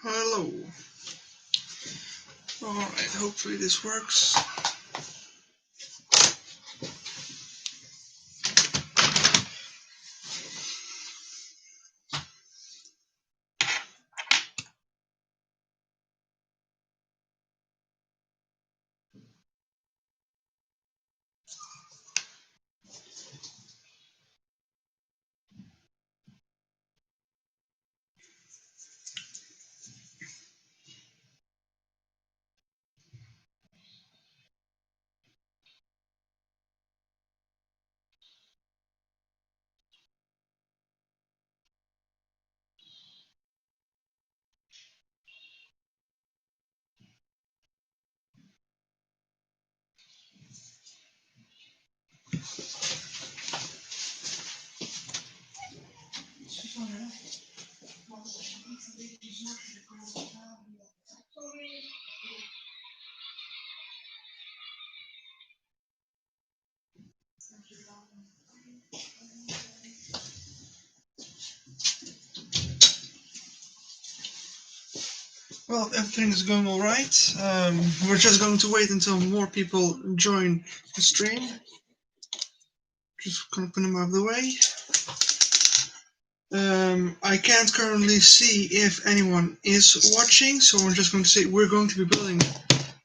Hello. Alright, hopefully this works. Well, everything is going alright. We're just going to wait until more people join the stream. Just gonna put them out of the way. I can't currently see if anyone is watching, so I'm just going to say we're going to be building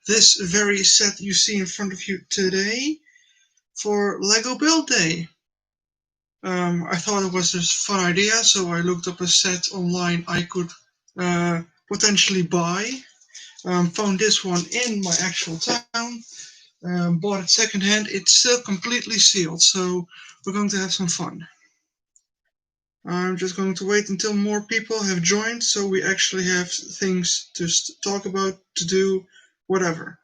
this very set you see in front of you today for LEGO Build Day. I thought it was a fun idea, so I looked up a set online I could potentially buy. Found this one in my actual town. Bought it secondhand. It's still completely sealed, so we're going to have some fun. I'm just going to wait until more people have joined, so we actually have things to talk about, to do, whatever.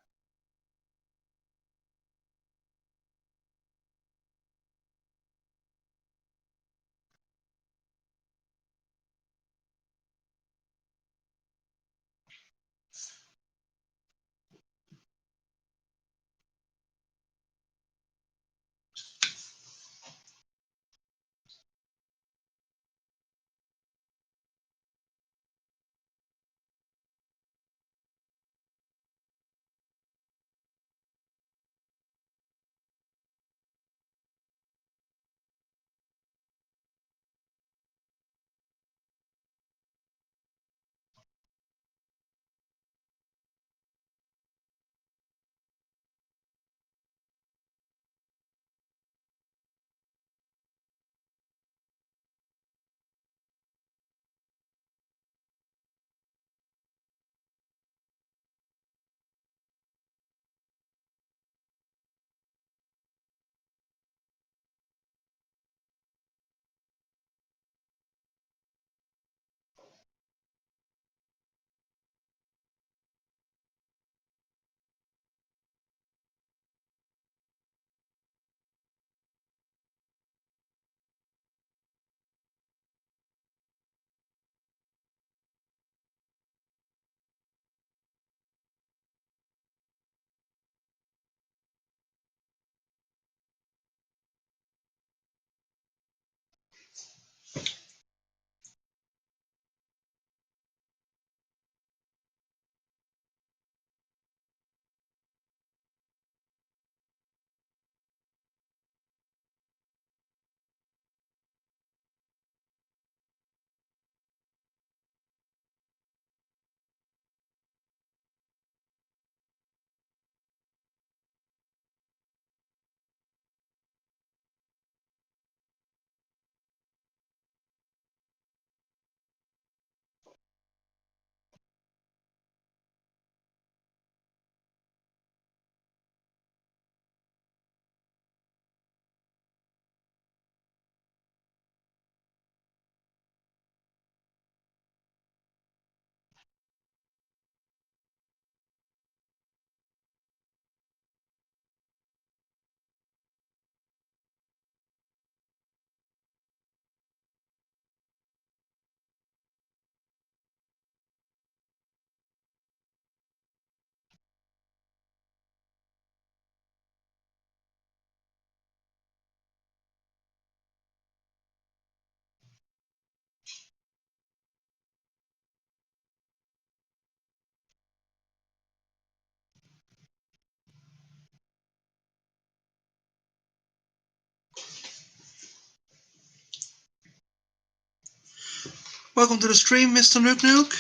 Welcome to the stream, Mr. Nook Nook.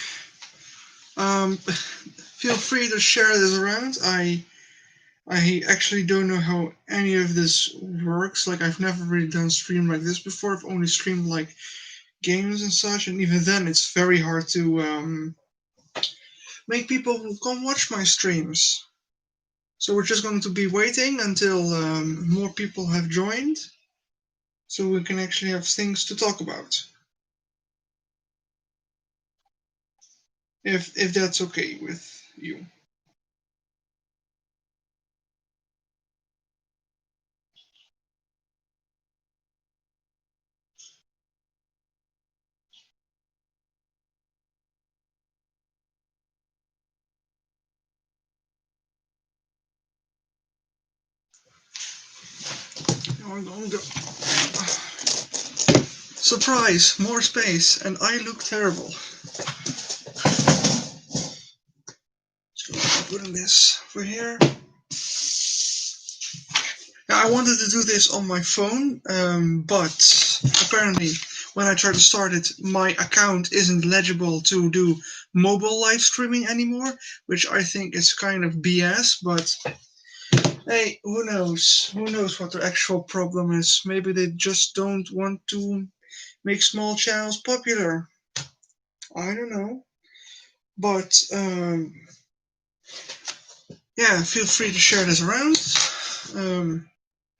Feel free to share this around. I actually don't know how any of this works. Like, I've never really done stream like this before. I've only streamed like games and such, and even then, it's very hard to make people come watch my streams. So we're just going to be waiting until more people have joined, so we can actually have things to talk about. If that's okay with you. We're going to go. Surprise! More space, and I look terrible. So putting this over here. Now, I wanted to do this on my phone, but apparently when I try to start it, my account isn't legible to do mobile live streaming anymore, which I think is kind of BS, but hey, who knows? Who knows what their actual problem is? Maybe they just don't want to make small channels popular. I don't know. But yeah, feel free to share this around.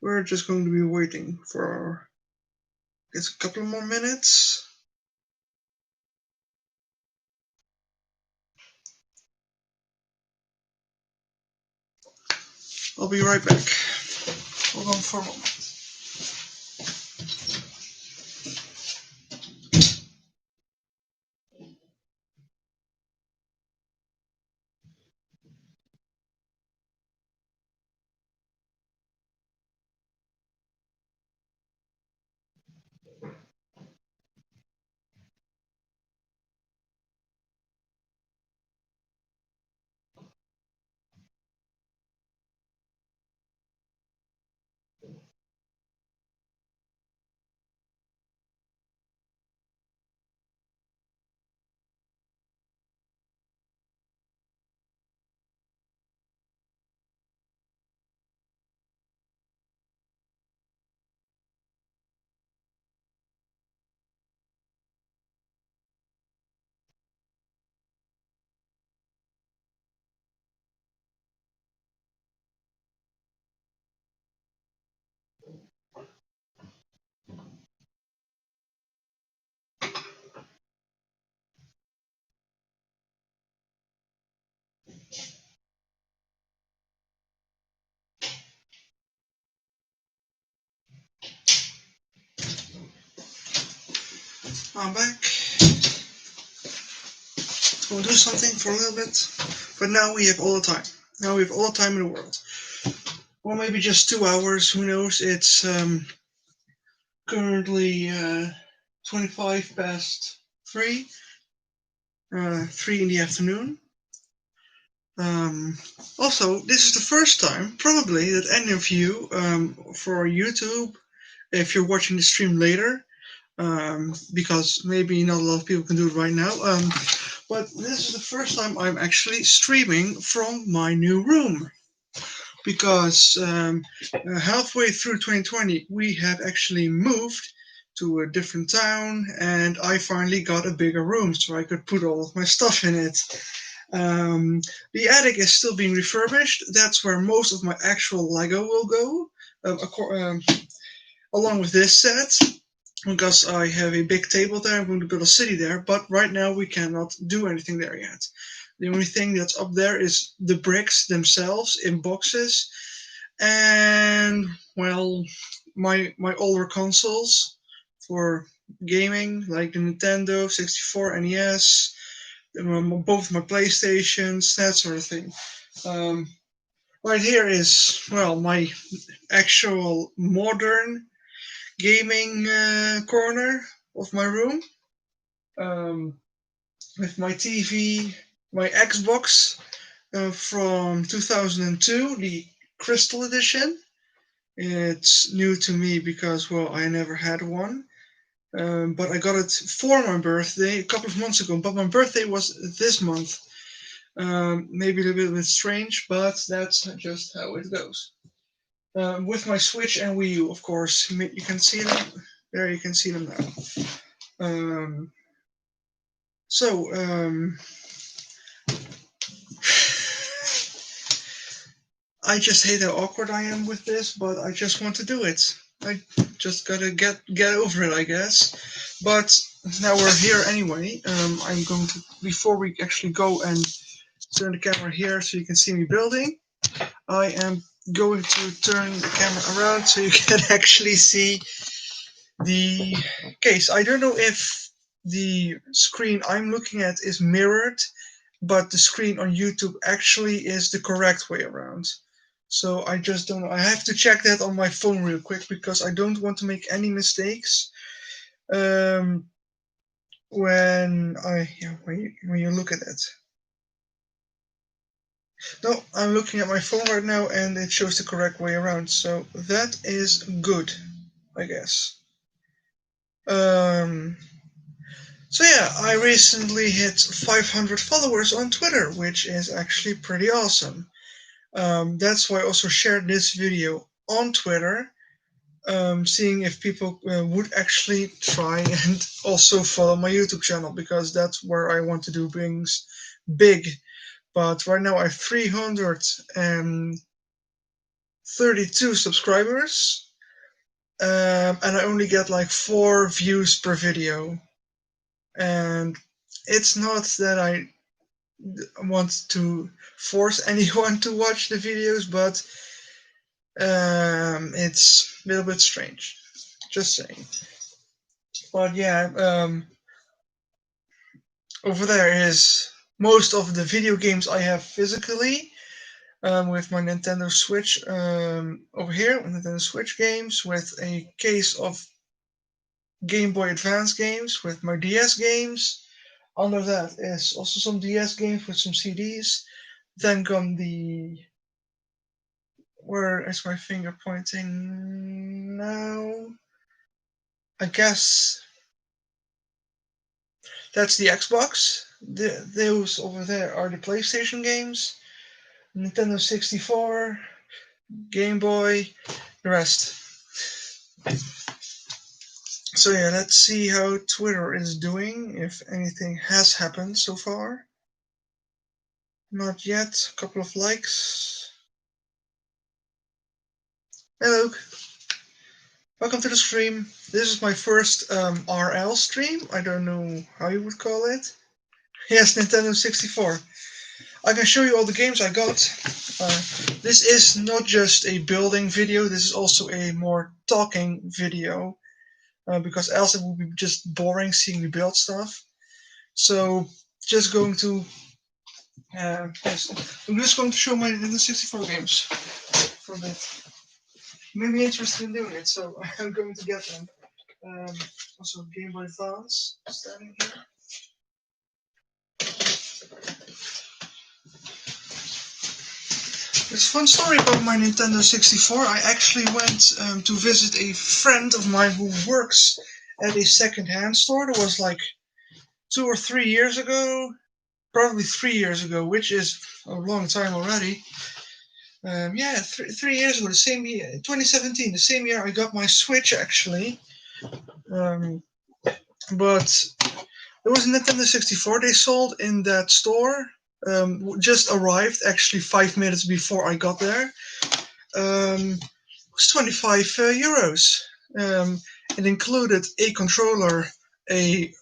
We're just going to be waiting for a couple more minutes. I'll be right back. Hold on for a moment. I'm back. We'll do something for a little bit, but now we have all the time. Now we have all the time in the world. Or maybe just 2 hours, who knows? It's currently 25 past 3, 3 in the afternoon. Also, this is the first time, probably, that any of you, for YouTube, if you're watching the stream later, because maybe not a lot of people can do it right now, but this is the first time I'm actually streaming from my new room. Because halfway through 2020, we have actually moved to a different town, and I finally got a bigger room so I could put all of my stuff in it. The attic is still being refurbished. That's where most of my actual Lego will go, along with this set, because I have a big table there. I'm going to build a city there, but right now we cannot do anything there yet. The only thing that's up there is the bricks themselves in boxes, and well, my older consoles for gaming, like the Nintendo 64, NES, both my PlayStations, that sort of thing. Right here is, well, my actual modern gaming corner of my room, with my TV, my Xbox from 2002, the Crystal Edition. It's new to me because, well, I never had one. but I got it for my birthday a couple of months ago. But my birthday was this month. Maybe a little bit strange, but that's just how it goes. With my Switch and Wii U, of course, you can see them. There, you can see them now. I just hate how awkward I am with this, but I just want to do it. I just gotta get over it, I guess. But now we're here anyway. I'm going to, before we actually go and turn the camera here so you can see me building, I am going to turn the camera around so you can actually see the case. I don't know if the screen I'm looking at is mirrored, but the screen on YouTube actually is the correct way around. So I just don't know. I have to check that on my phone real quick because I don't want to make any mistakes when you look at it. No, I'm looking at my phone right now and it shows the correct way around. So that is good, I guess. So yeah, I recently hit 500 followers on Twitter, which is actually pretty awesome. That's why I also shared this video on Twitter, seeing if people would actually try and also follow my YouTube channel, because that's where I want to do things big. But right now I have 332 subscribers, and I only get like 4 views per video. And it's not that I want to force anyone to watch the videos, but it's a little bit strange. Just saying. But yeah, over there is most of the video games I have physically, with my Nintendo Switch. Over here, Nintendo Switch games, with a case of Game Boy Advance games, with my DS games. Under that is also some DS games with some CDs. Then come the... Where is my finger pointing now? I guess that's the Xbox. Those over there are the PlayStation games. Nintendo 64, Game Boy, the rest. So yeah, let's see how Twitter is doing, if anything has happened so far. Not yet. A couple of likes. Hello. Welcome to the stream. This is my first RL stream. I don't know how you would call it. Yes, Nintendo 64. I can show you all the games I got. This is not just a building video, this is also a more talking video, because else it would be just boring seeing me build stuff. So, just going to... yes, I'm just going to show my Nintendo 64 games for a bit. You may be interested in doing it, so I'm going to get them. Also, Game Boy Advance, standing here. There's a fun story about my Nintendo 64. I actually went to visit a friend of mine who works at a second-hand store. That was like 2 or 3 years ago. Probably 3 years ago, which is a long time already. Yeah, 3 years ago, the same year, 2017, the same year I got my Switch, actually. But there was a Nintendo 64 they sold in that store. Just arrived actually 5 minutes before I got there. It was 25 euros. It included a controller, a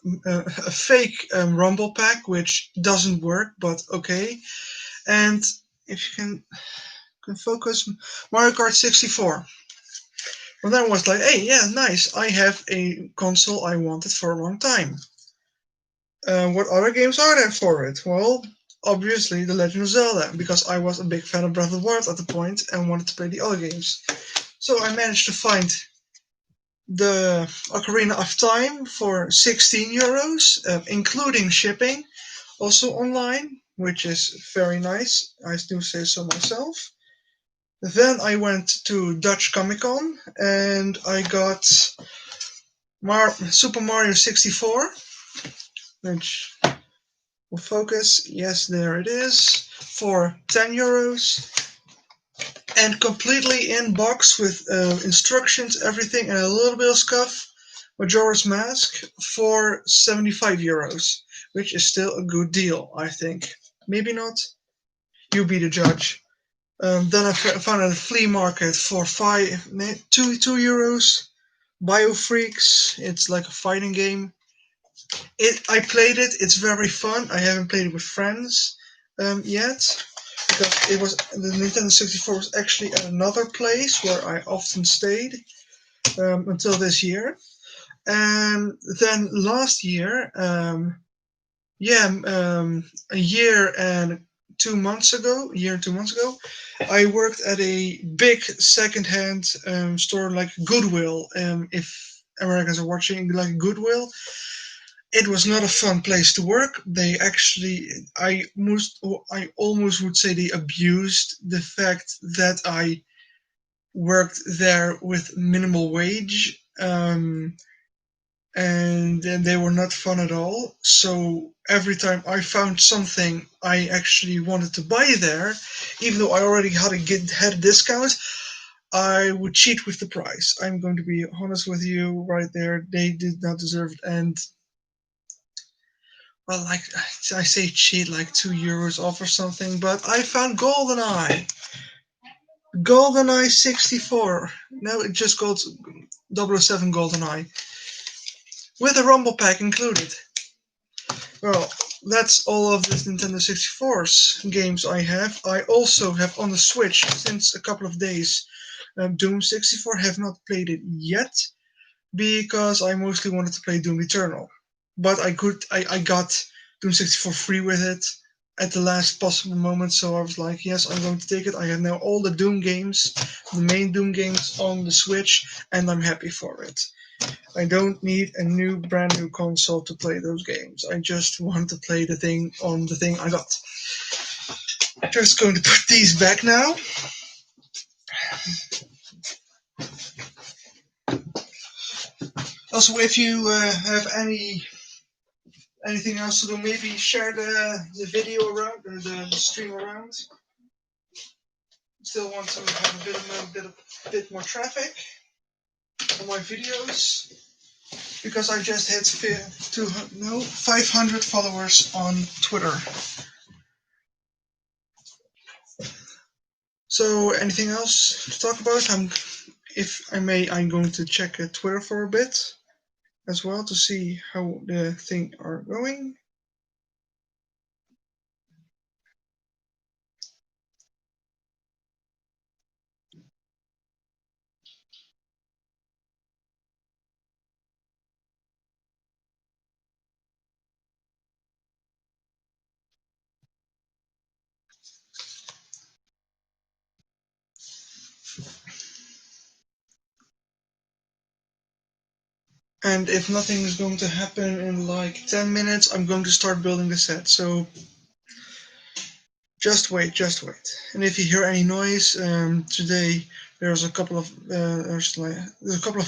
fake rumble pack, which doesn't work, but okay. And if you can focus, Mario Kart 64. Well, then I was like, hey, yeah, nice. I have a console I wanted for a long time. What other games are there for it? Well, obviously The Legend of Zelda, because I was a big fan of Breath of the Wild at the point and wanted to play the other games. So I managed to find the Ocarina of Time for 16 euros, including shipping, also online, which is very nice. I do say so myself. Then I went to Dutch Comic Con and I got Super Mario 64, which will focus. Yes, there it is, for €10, and completely in box with instructions, everything, and a little bit of scuff. Majora's Mask for €75, which is still a good deal, I think. Maybe not. You be the judge. Then I found at a flea market for €2. Biofreaks. It's like a fighting game. I played it. It's very fun. I haven't played it with friends yet, because the Nintendo 64 was actually at another place where I often stayed until this year. And then last year, a year and 2 months ago, I worked at a big secondhand store like Goodwill. If Americans are watching, like Goodwill, it was not a fun place to work. They actually, I almost would say they abused the fact that I worked there with minimal wage. And then they were not fun at all. So every time I found something I actually wanted to buy there, even though I already had a discount, I would cheat with the price. I'm going to be honest with you right there. They did not deserve it. And well, like I say, cheat like €2 off or something. But I found GoldenEye 64. No, it just called 007 GoldenEye with a rumble pack included. Well, that's all of the Nintendo 64's games I have. I also have on the Switch since a couple of days Doom 64. Have not played it yet because I mostly wanted to play Doom Eternal. But I got Doom 64 free with it at the last possible moment, so I was like, yes, I'm going to take it. I have now all the Doom games, the main Doom games on the Switch, and I'm happy for it. I don't need a brand new console to play those games. I just want to play the thing on the thing I got. Just going to put these back now. Also, if you have anything else to do, maybe share the video around, or the stream around. Still want to have a bit more traffic on my videos, because I just hit 500 followers on Twitter. So, anything else to talk about? If I may, I'm going to check Twitter for a bit as well to see how the things are going. And if nothing is going to happen in like 10 minutes, I'm going to start building the set. So just wait. And if you hear any noise, today there's a couple of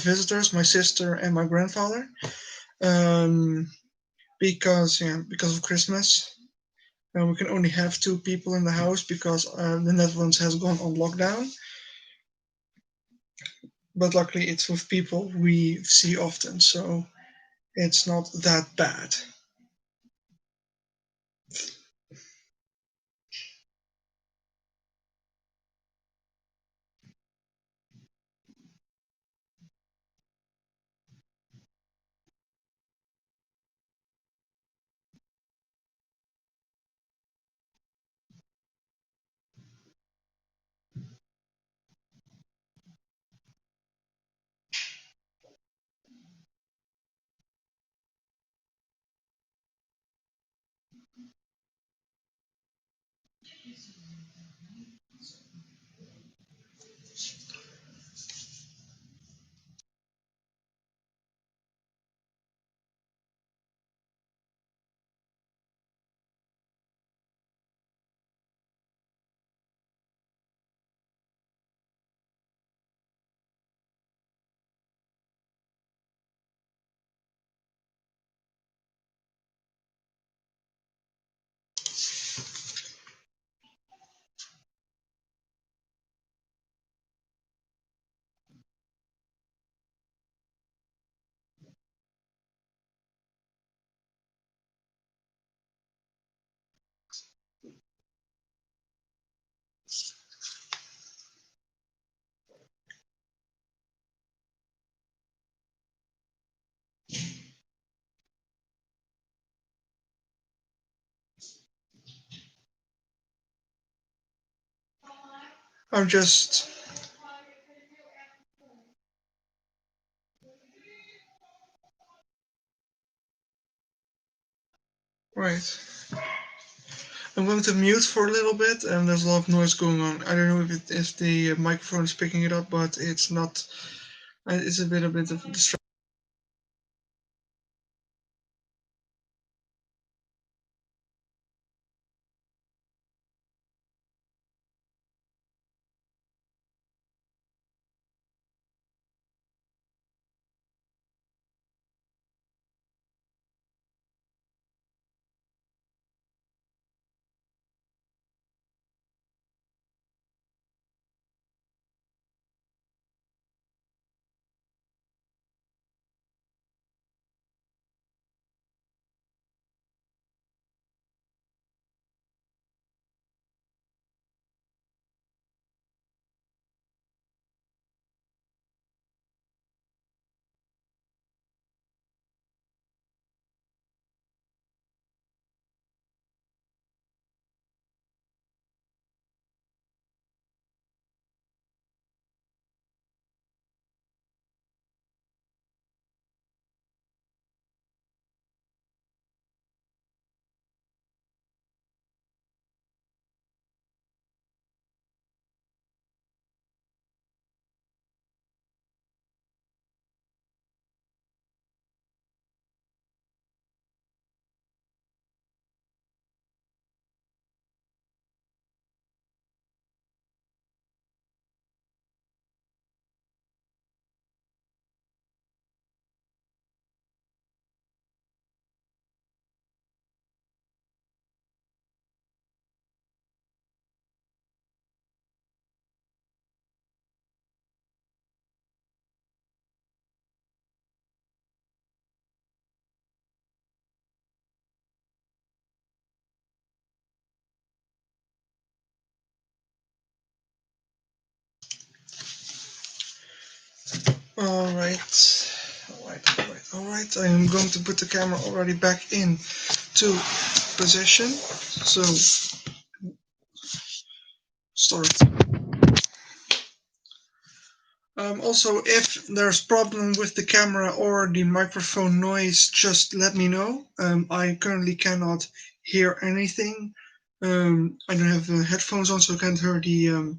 visitors, my sister and my grandfather, because of Christmas. We can only have 2 people in the house because the Netherlands has gone on lockdown. But luckily, it's with people we see often, so it's not that bad. I'm just right. I'm going to mute for a little bit, and there's a lot of noise going on. I don't know if the microphone is picking it up, but it's not. It's a bit of distraction. Alright. I am going to put the camera already back in to position. So start. Also, if there's problem with the camera or the microphone noise, just let me know. I currently cannot hear anything. I don't have headphones on, so I can't hear the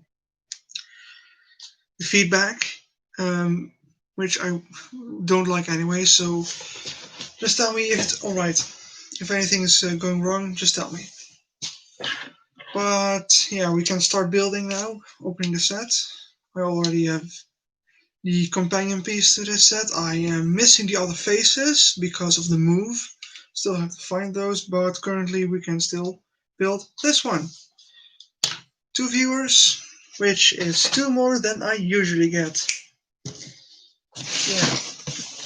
feedback, which I don't like anyway. So just tell me if it's alright. If anything is going wrong, just tell me. But yeah, we can start building now. Opening the set. I already have the companion piece to this set. I am missing the other faces because of the move. Still have to find those, but currently we can still build this one. 2 viewers, which is 2 more than I usually get. Yeah.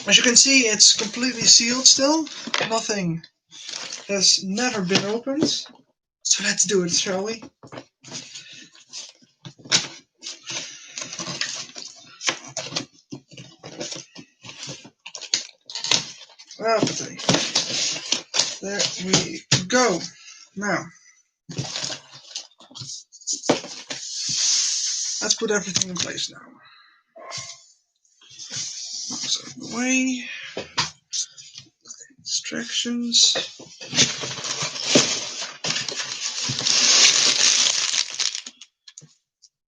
As you can see, it's completely sealed still. Nothing has never been opened. So let's do it, shall we? Okay. There we go. Now, let's put everything in place now. So away. Distractions.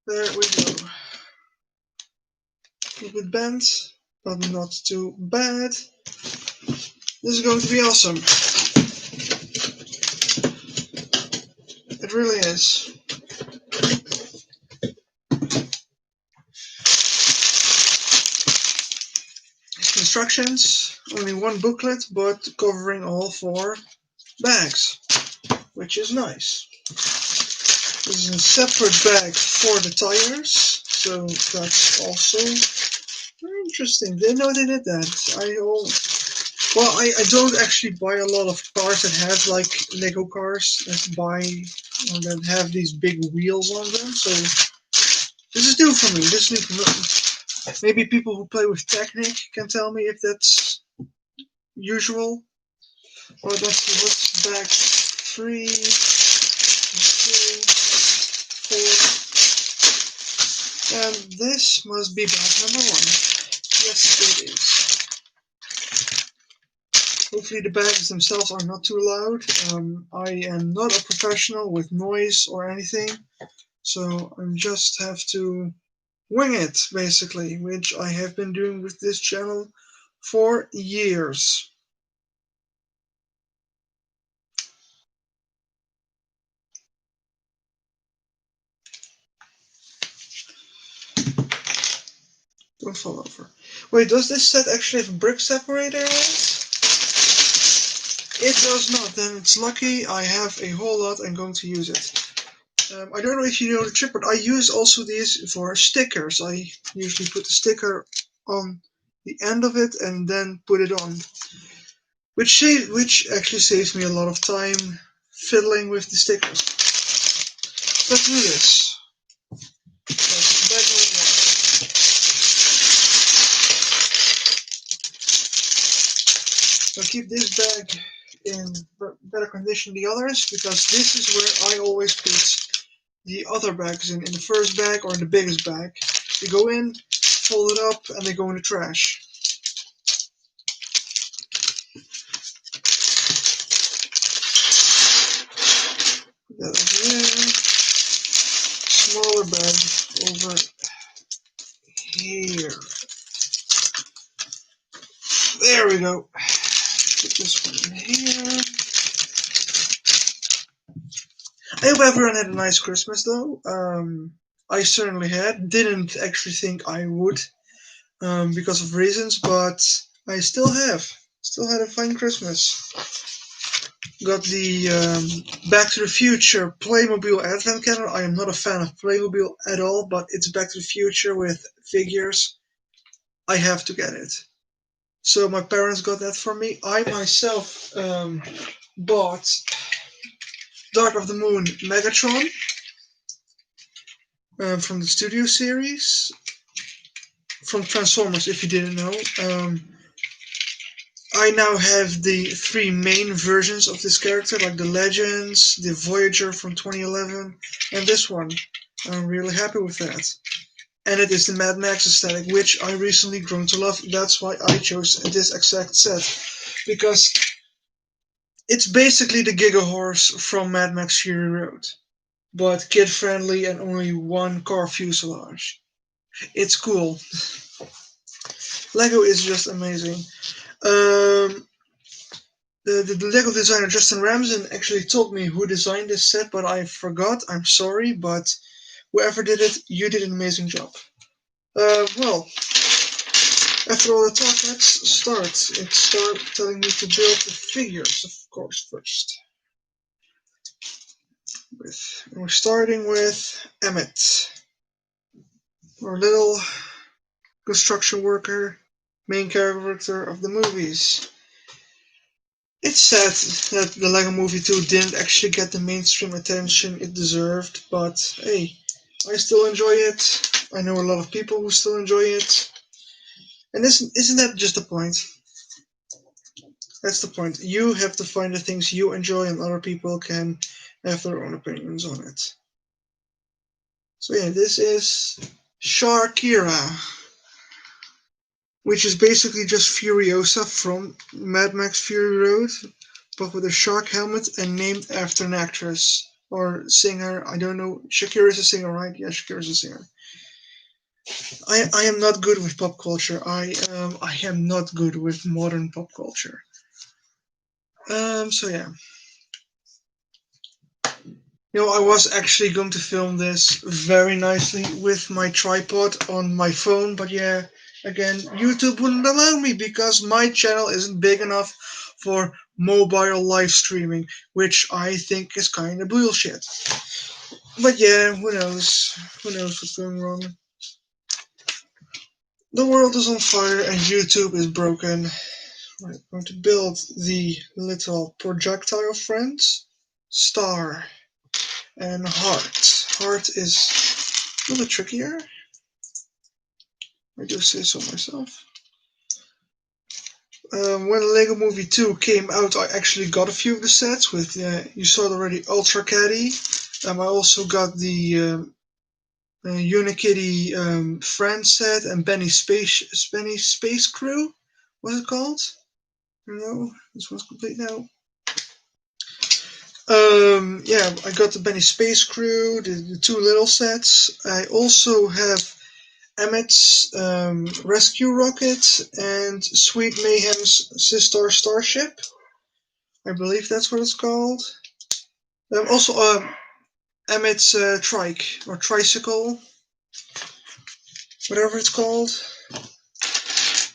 There we go. A little bit bent, but not too bad. This is going to be awesome. It really is. Instructions, only 1 booklet, but covering all 4 bags, which is nice. This is a separate bag for the tires, so that's also very interesting. Didn't know they did that. I don't actually buy a lot of cars that have like Lego cars that have these big wheels on them. So this is new for me. Maybe people who play with Technic can tell me if that's usual. Well, what's bag 3, 2, 4. this must be bag number 1. Yes, it is. Hopefully the bags themselves are not too loud. I am not a professional with noise or anything, so I just have to wing it, basically, which I have been doing with this channel for years. Don't fall over. Wait, does this set actually have a brick separator in it? It does not. Then it's lucky. I have a whole lot. I'm going to use it. I don't know if you know the trick, but I use also these for stickers. I usually put the sticker on the end of it and then put it on, which actually saves me a lot of time fiddling with the stickers. Let's do this. That's bag number 1. I'll keep this bag in better condition than the others, because this is where I always put the other bags in the first bag or in the biggest bag. They go in, fold it up, and they go in the trash. Put that over there. Smaller bag over here. There we go. Put this one in here. I hope everyone had a nice Christmas, though. I certainly had. Didn't actually think I would, because of reasons, but I still have. Still had a fine Christmas. Got the Back to the Future Playmobil Advent Calendar. I am not a fan of Playmobil at all, but it's Back to the Future with figures. I have to get it. So my parents got that for me. I myself bought Dark of the Moon Megatron from the Studio series. From Transformers, if you didn't know. I now have the 3 main versions of this character, like the Legends, the Voyager from 2011, and this one. I'm really happy with that. And it is the Mad Max aesthetic, which I recently grown to love. That's why I chose this exact set. Because it's basically the Giga Horse from Mad Max Fury Road, but kid-friendly and only 1 car fuselage. It's cool. Lego is just amazing. The Lego designer Justin Ramsden actually told me who designed this set, but I forgot. I'm sorry, but whoever did it, you did an amazing job. Well, after all the talk, let's start. It started telling me to build the figures, of course, first. We're starting with Emmett, our little construction worker, main character of the movies. It's sad that the Lego Movie 2 didn't actually get the mainstream attention it deserved, but hey, I still enjoy it. I know a lot of people who still enjoy it. And isn't that just the point? That's the point. You have to find the things you enjoy, and other people can have their own opinions on it. So yeah, this is Sharkira, which is basically just Furiosa from Mad Max Fury Road, but with a shark helmet and named after an actress or singer. I don't know. Shakira is a singer, right? Yeah, Shakira is a singer. I am not good with pop culture. I am not good with modern pop culture. So yeah. I was actually going to film this very nicely with my tripod on my phone, but yeah, again, YouTube wouldn't allow me because my channel isn't big enough for mobile live streaming, which I think is kind of bullshit. But yeah, who knows? Who knows what's going wrong? The world is on fire and YouTube is broken. I'm going to build the little projectile friends. Star. And heart. Heart is a little bit trickier. I do say so myself. When Lego Movie 2 came out, I actually got a few of the sets with, you saw it already, Ultra Caddy. I also got the Unikitty friend set and Benny's space crew. What's it called? No, this one's complete now. Yeah, I got the Benny Space Crew, the two little sets. I also have Emmett's Rescue Rocket and Sweet Mayhem's Sistar Starship. I believe that's what it's called. Also, Emmett's Trike or Tricycle, whatever it's called.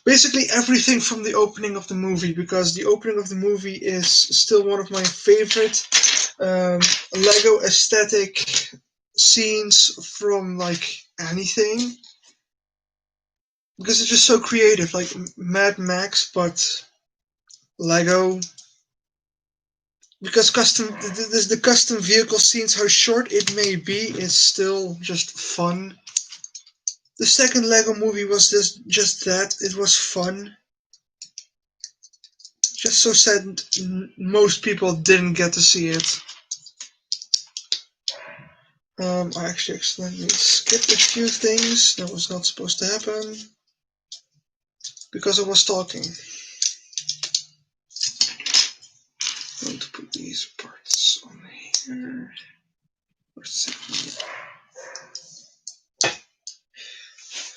Basically everything from the opening of the movie, because the opening of the movie is still one of my favorite Lego aesthetic scenes from like anything, because it's just so creative, like Mad Max but Lego. Because the custom vehicle scenes, how short it may be, is still just fun. The second Lego movie was just that. It was fun. Just so sad most people didn't get to see it. I actually accidentally skipped a few things. That was not supposed to happen. Because I was talking. I'm going to put these parts on here.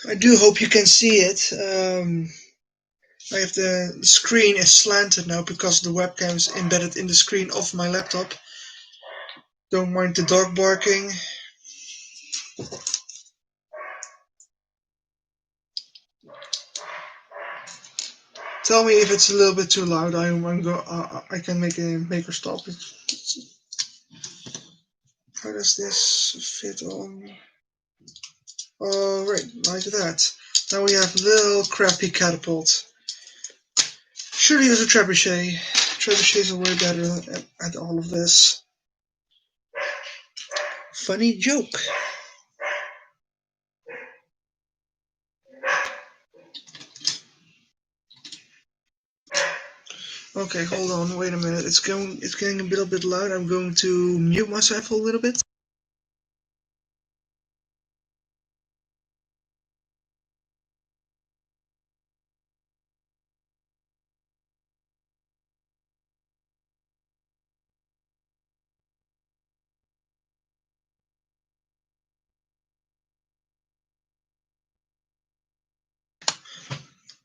I do hope you can see it. I have the screen is slanted now because the webcam is embedded in the screen of my laptop. Don't mind the dog barking. Tell me if it's a little bit too loud. I can make her stop it. How does this fit on? Oh, right, like that. Now we have a little crappy catapult. Should use a trebuchet. Trebuchets are way better at all of this. Funny joke. Okay, hold on, wait a minute. It's getting a little bit loud. I'm going to mute myself a little bit.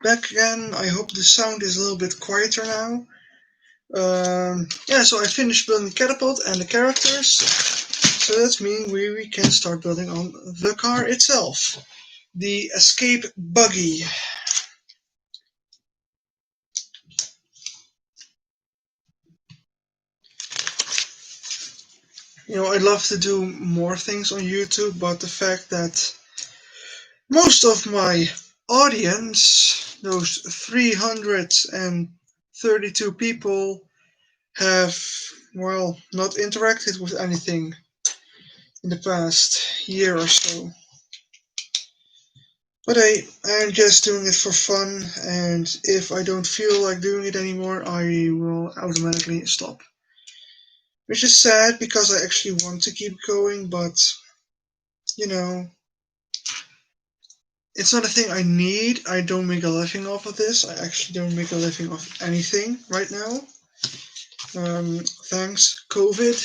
Back again. I hope the sound is a little bit quieter now. Yeah, so I finished building the catapult and the characters. So that means we can start building on the car itself. The escape buggy. You know, I'd love to do more things on YouTube, but the fact that most of my audience, those 332 people, have, well, not interacted with anything in the past year or so. But I'm just doing it for fun, and if I don't feel like doing it anymore, I will automatically stop. Which is sad, because I actually want to keep going, but, you know, it's not a thing I need. I don't make a living off of this. I actually don't make a living off anything right now. Thanks, COVID.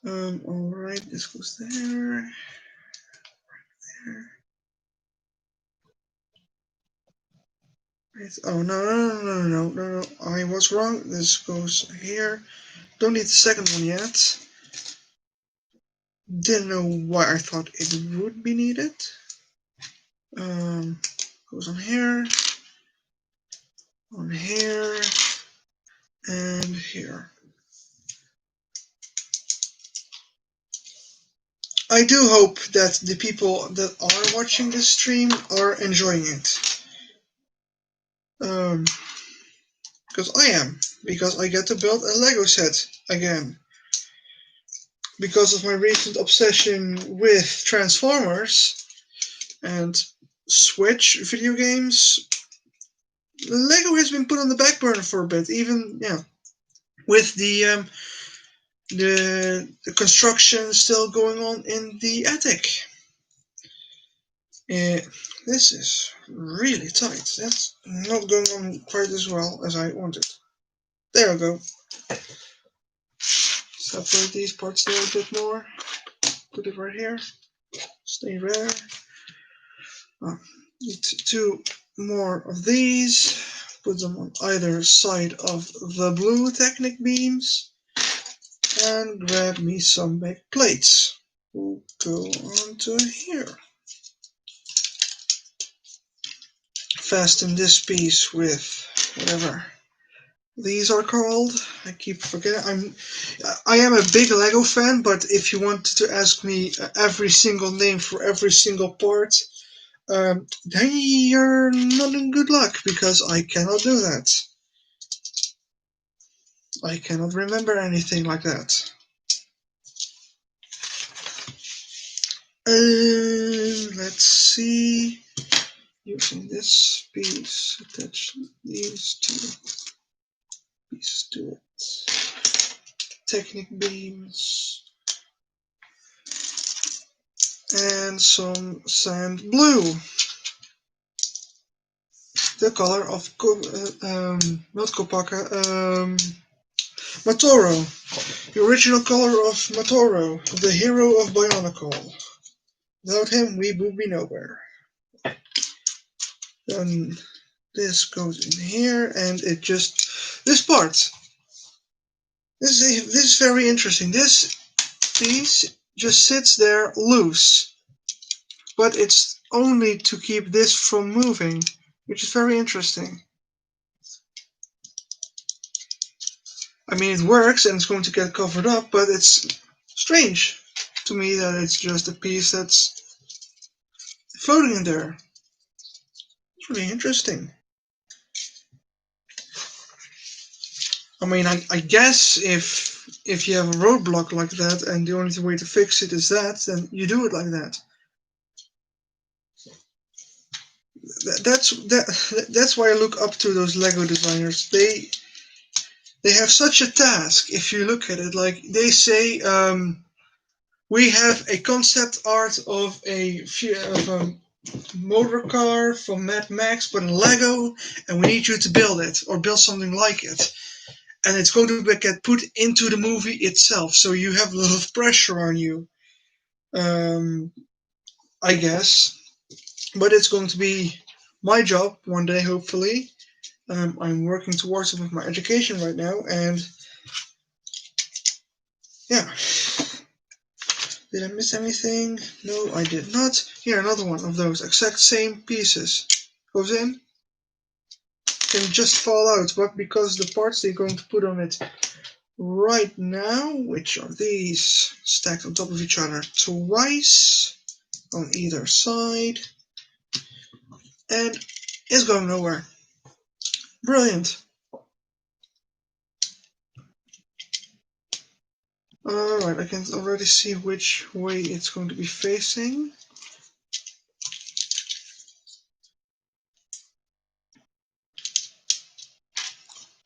Alright, this goes there. There. Right. Oh, no. I was wrong. This goes here. Don't need the second one yet. Didn't know why I thought it would be needed. Goes on here, and here. I do hope that the people that are watching this stream are enjoying it. Because I am. Because I get to build a Lego set again. Because of my recent obsession with Transformers and Switch video games, Lego has been put on the back burner for a bit. Even, yeah, with the The construction is still going on in the attic. This is really tight. That's not going on quite as well as I wanted. There we go. Separate these parts there a bit more. Put it right here. Stay there. Need 2 more of these. Put them on either side of the blue Technic beams. And grab me some big plates. We'll go onto here. Fasten this piece with whatever these are called. I keep forgetting. I am a big Lego fan, but if you wanted to ask me every single name for every single part, then you're not in good luck, because I cannot do that. I cannot remember anything like that. Let's see. Using this piece, attach these 2 pieces to it. Technic beams. And some sand blue. The color of not Kopaka, Matoro. The original color of Matoro, the hero of Bionicle. Without him, we would be nowhere. Then this goes in here, and it just, this part. This is very interesting. This piece just sits there loose, but it's only to keep this from moving, which is very interesting. I mean, it works and it's going to get covered up, but it's strange to me that it's just a piece that's floating in there. It's really interesting. I mean, I guess if you have a roadblock like that and the only way to fix it is that, then you do it like that. That's why I look up to those Lego designers. They have such a task. If you look at it, like they say, we have a concept art of a motor car from Mad Max, but in Lego, and we need you to build it or build something like it. And it's going to get put into the movie itself, so you have a lot of pressure on you, I guess. But it's going to be my job one day, hopefully. I'm working towards it with my education right now, and yeah. Did I miss anything? No, I did not. Here, another one of those exact same pieces. Goes in. Can just fall out, but because the parts they're going to put on it right now, which are these, stacked on top of each other twice on either side, and it's going nowhere. Brilliant. Alright, I can already see which way it's going to be facing.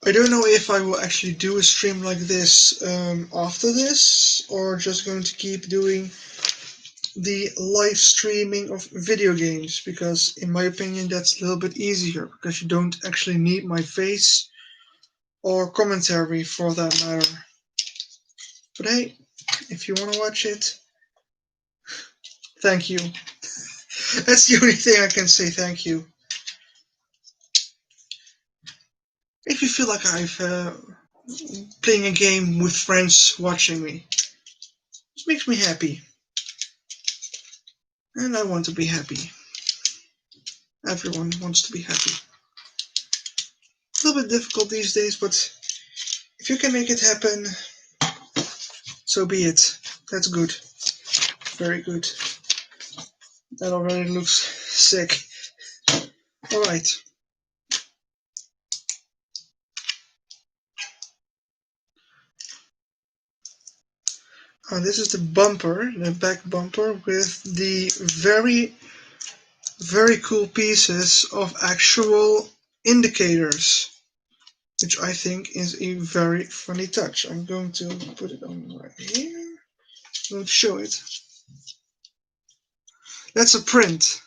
I don't know if I will actually do a stream like this after this, or just going to keep doing the live streaming of video games, because in my opinion that's a little bit easier, because you don't actually need my face or commentary for that matter. But hey, if you want to watch it, thank you. That's the only thing I can say, thank you. If you feel like I've playing a game with friends watching me, it makes me happy. And I want to be happy. Everyone wants to be happy. A little bit difficult these days, but if you can make it happen, so be it. That's good. Very good. That already looks sick. Alright. This is the bumper, the back bumper, with the very, very cool pieces of actual indicators. which I think is a very funny touch. I'm going to put it on right here. I'm going to show it. That's a print.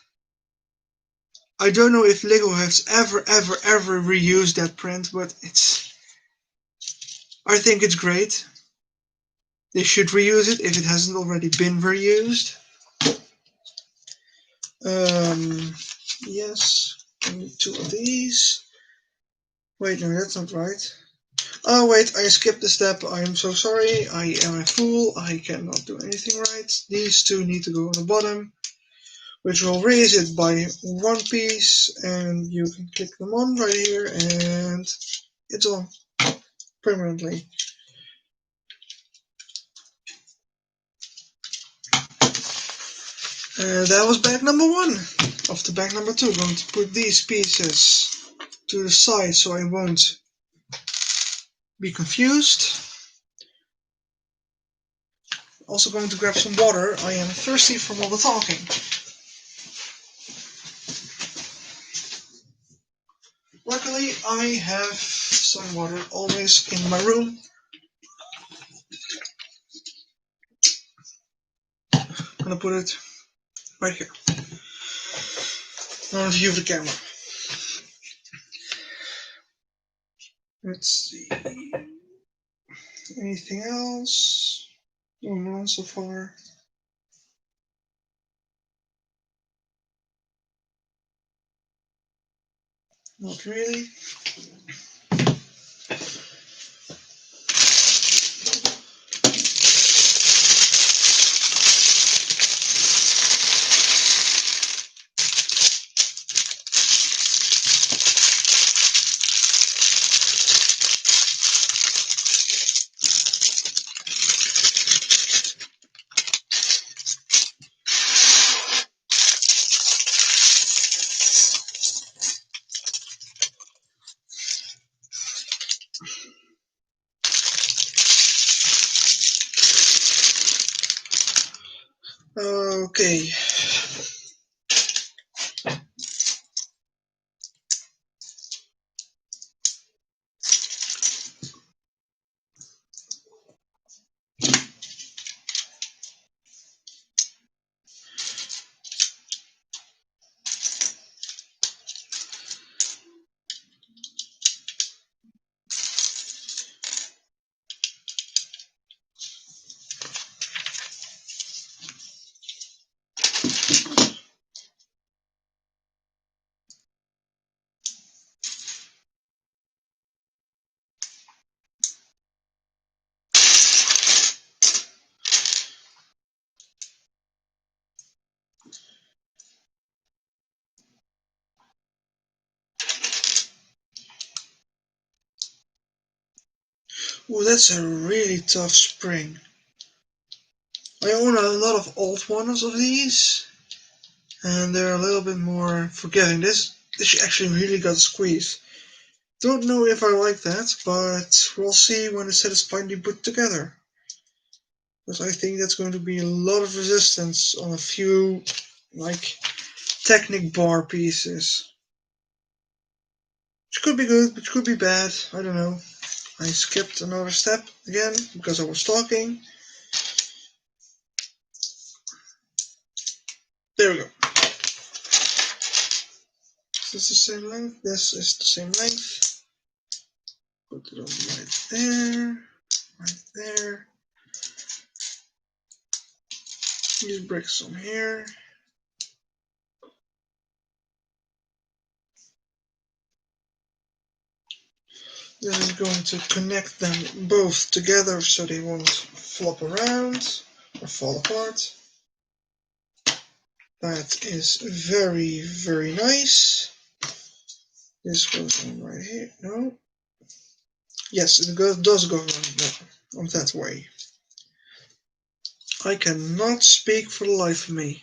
I don't know if LEGO has ever reused that print, but I think it's great. They should reuse it if it hasn't already been reused. Yes, I need 2 of these. Wait, no, that's not right. Oh wait, I skipped a step. I'm so sorry. I am a fool. I cannot do anything right. These 2 need to go on the bottom, which will raise it by 1 piece, and you can click them on right here, and it's on permanently. That was bag number 1. Off to bag number 2. I'm going to put these pieces to the side so I won't be confused. Also going to grab some water. I am thirsty from all the talking. Luckily, I have some water always in my room. I'm gonna put it right here. I'm gonna view the camera. Let's see. Anything else going on so far? Not really. Okay. Oh, that's a really tough spring. I own a lot of old ones of these, and they're a little bit more forgiving. This actually really got a squeeze. Don't know if I like that, but we'll see when the set is finally put together. Because I think that's going to be a lot of resistance on a few, like, Technic bar pieces. Which could be good, which could be bad, I don't know. I skipped another step again, because I was talking. There we go. Is this the same length? This is the same length. Put it on right there, right there. These bricks on here. This is going to connect them both together so they won't flop around or fall apart. That is very, very nice. This goes on right here. No. Yes, it does go on that way. I cannot speak for the life of me.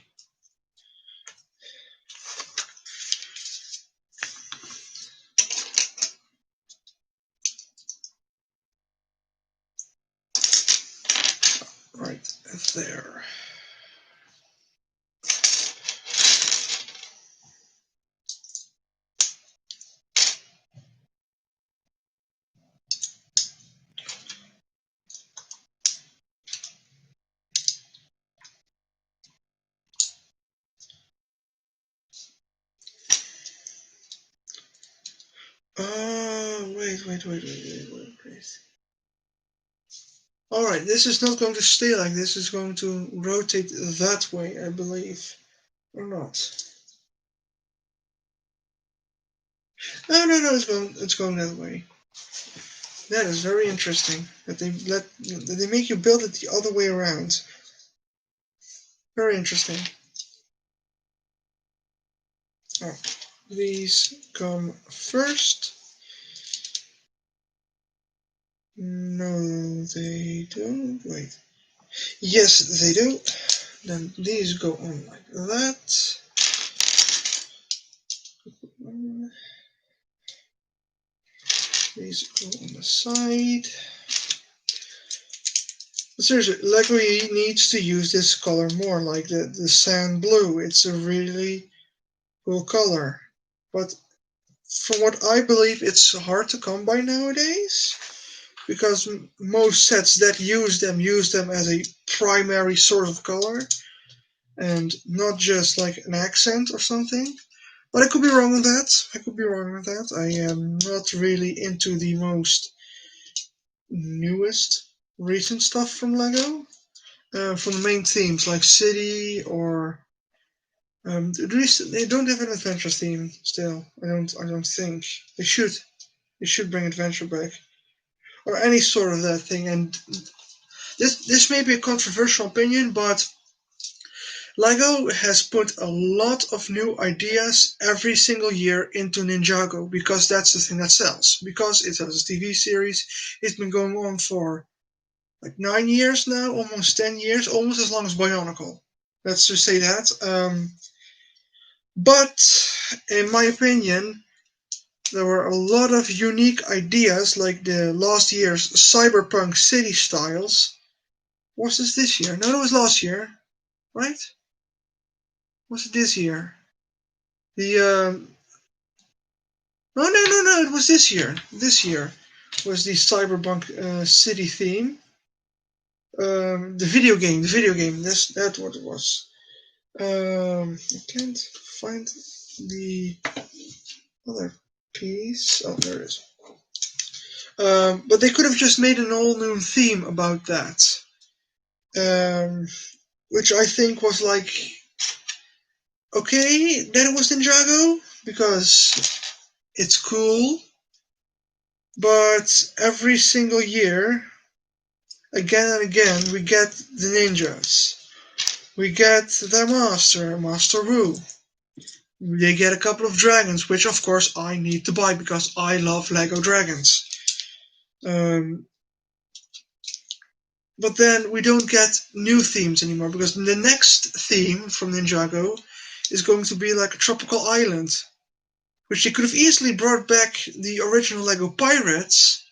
Right there. Wait. Alright, this is not going to stay like this, it's going to rotate that way, I believe. Or not. No, it's going that way. That is very interesting. That they make you build it the other way around. Very interesting. Oh, these come first. No, they don't. Wait. Yes, they do. Then these go on like that. These go on the side. Seriously, Lego needs to use this color more, like the sand blue. It's a really cool color. But from what I believe, it's hard to come by nowadays. Because most sets that use them as a primary source of color. And not just like an accent or something. But I could be wrong on that. I am not really into the most newest recent stuff from Lego. From the main themes like city or they don't have an adventure theme still. I don't think they should. They should bring adventure back or any sort of that thing. And this may be a controversial opinion, but LEGO has put a lot of new ideas every single year into Ninjago because that's the thing that sells. Because it has a TV series, it's been going on for like 9 years now, almost 10 years, almost as long as Bionicle. Let's just say that. But in my opinion, there were a lot of unique ideas, like the last year's cyberpunk city styles. Was this year? No, it was last year, right? Was it this year? The no, it was this year. This year was the cyberpunk city theme. The video game. That's what it was. I can't find the other piece. Oh, there it is. But they could have just made an all-new theme about that, which I think was like, okay, that it was Ninjago because it's cool, but every single year, again and again, we get the ninjas. We get the Master Wu. They get a couple of dragons, which of course I need to buy because I love Lego dragons. But then we don't get new themes anymore because the next theme from Ninjago is going to be like a tropical island, which they could have easily brought back the original Lego Pirates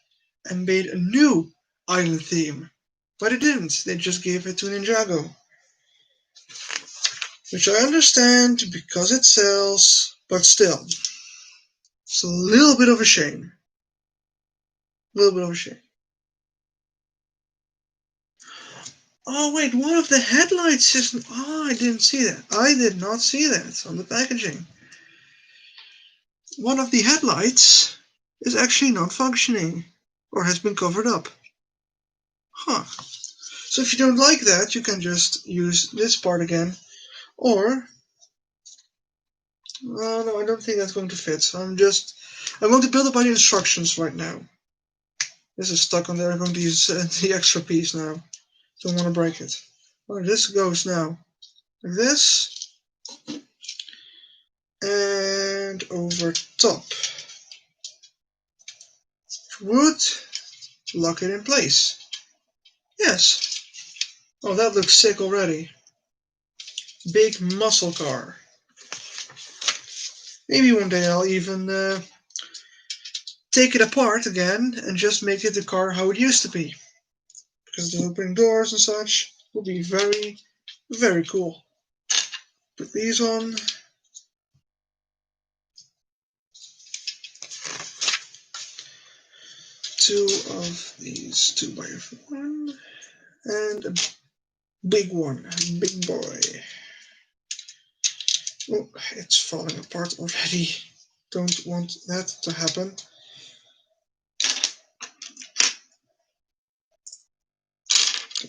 and made a new island theme. But they didn't. They just gave it to Ninjago. Which I understand because it sells, but still. It's a little bit of a shame. Oh wait, one of the headlights isn't. Oh, I didn't see that. I did not see that on the packaging. One of the headlights is actually not functioning or has been covered up. Huh. So if you don't like that, you can just use this part again. Or, no, I don't think that's going to fit. So I'm going to build it by the instructions right now. This is stuck on there. I'm going to use the extra piece now. Don't want to break it. Alright, this goes now like this. And over top. Wood. Lock it in place. Yes. Oh, that looks sick already. Big muscle car. Maybe one day I'll even take it apart again and just make it the car how it used to be. Because the opening doors and such will be very, very cool. Put these on. Two of these 2x1 and a big one, big boy. Oh, it's falling apart already. Don't want that to happen.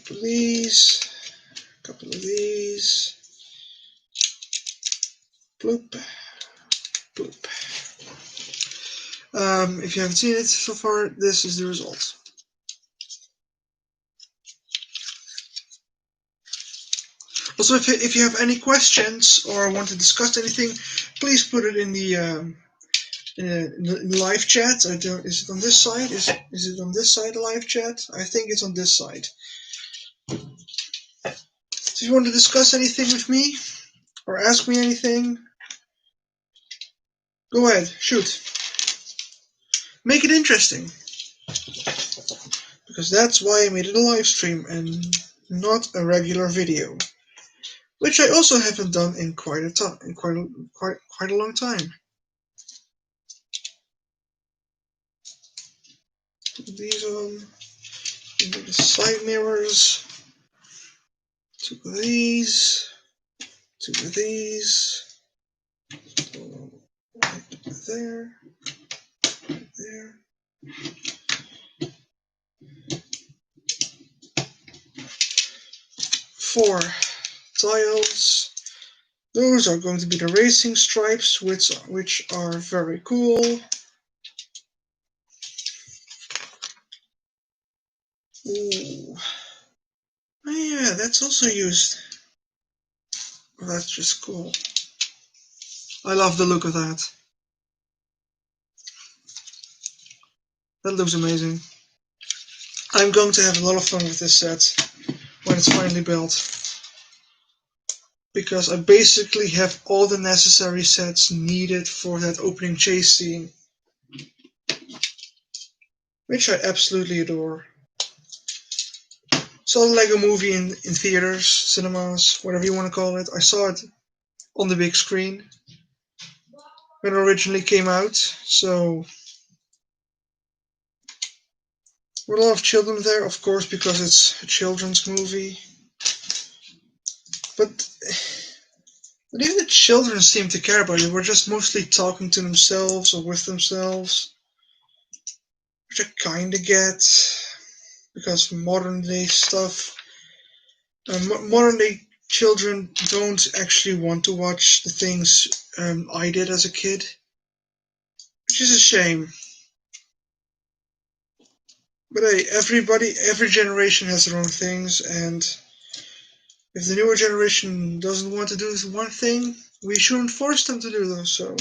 couple of these, a couple of these. Bloop, bloop. If you haven't seen it so far, this is the result. Also, if you have any questions or want to discuss anything, please put it in the live chat. I don't. Is it on this side? Is it on this side, the live chat? I think it's on this side. So if you want to discuss anything with me or ask me anything, go ahead, shoot. Make it interesting, because that's why I made it a live stream and not a regular video, which I also haven't done in quite a long time. Put these on. The side mirrors. Two of these. Two of these. Right there. Right there. 4 tiles. Those are going to be the racing stripes, which are very cool. Ooh. Oh yeah, that's also used. Oh, that's just cool. I love the look of that. That looks amazing. I'm going to have a lot of fun with this set when it's finally built, because I basically have all the necessary sets needed for that opening chase scene, which I absolutely adore. Saw the Lego movie in theaters, cinemas, whatever you want to call it. I saw it on the big screen when it originally came out, so there were a lot of children there, of course, because it's a children's movie. But even the children seemed to care about it. They were just mostly talking to themselves or with themselves, which I kinda get, because modern day stuff, modern day children don't actually want to watch the things I did as a kid, which is a shame. But hey, every generation has their own things, and if the newer generation doesn't want to do this one thing, we shouldn't force them to do so.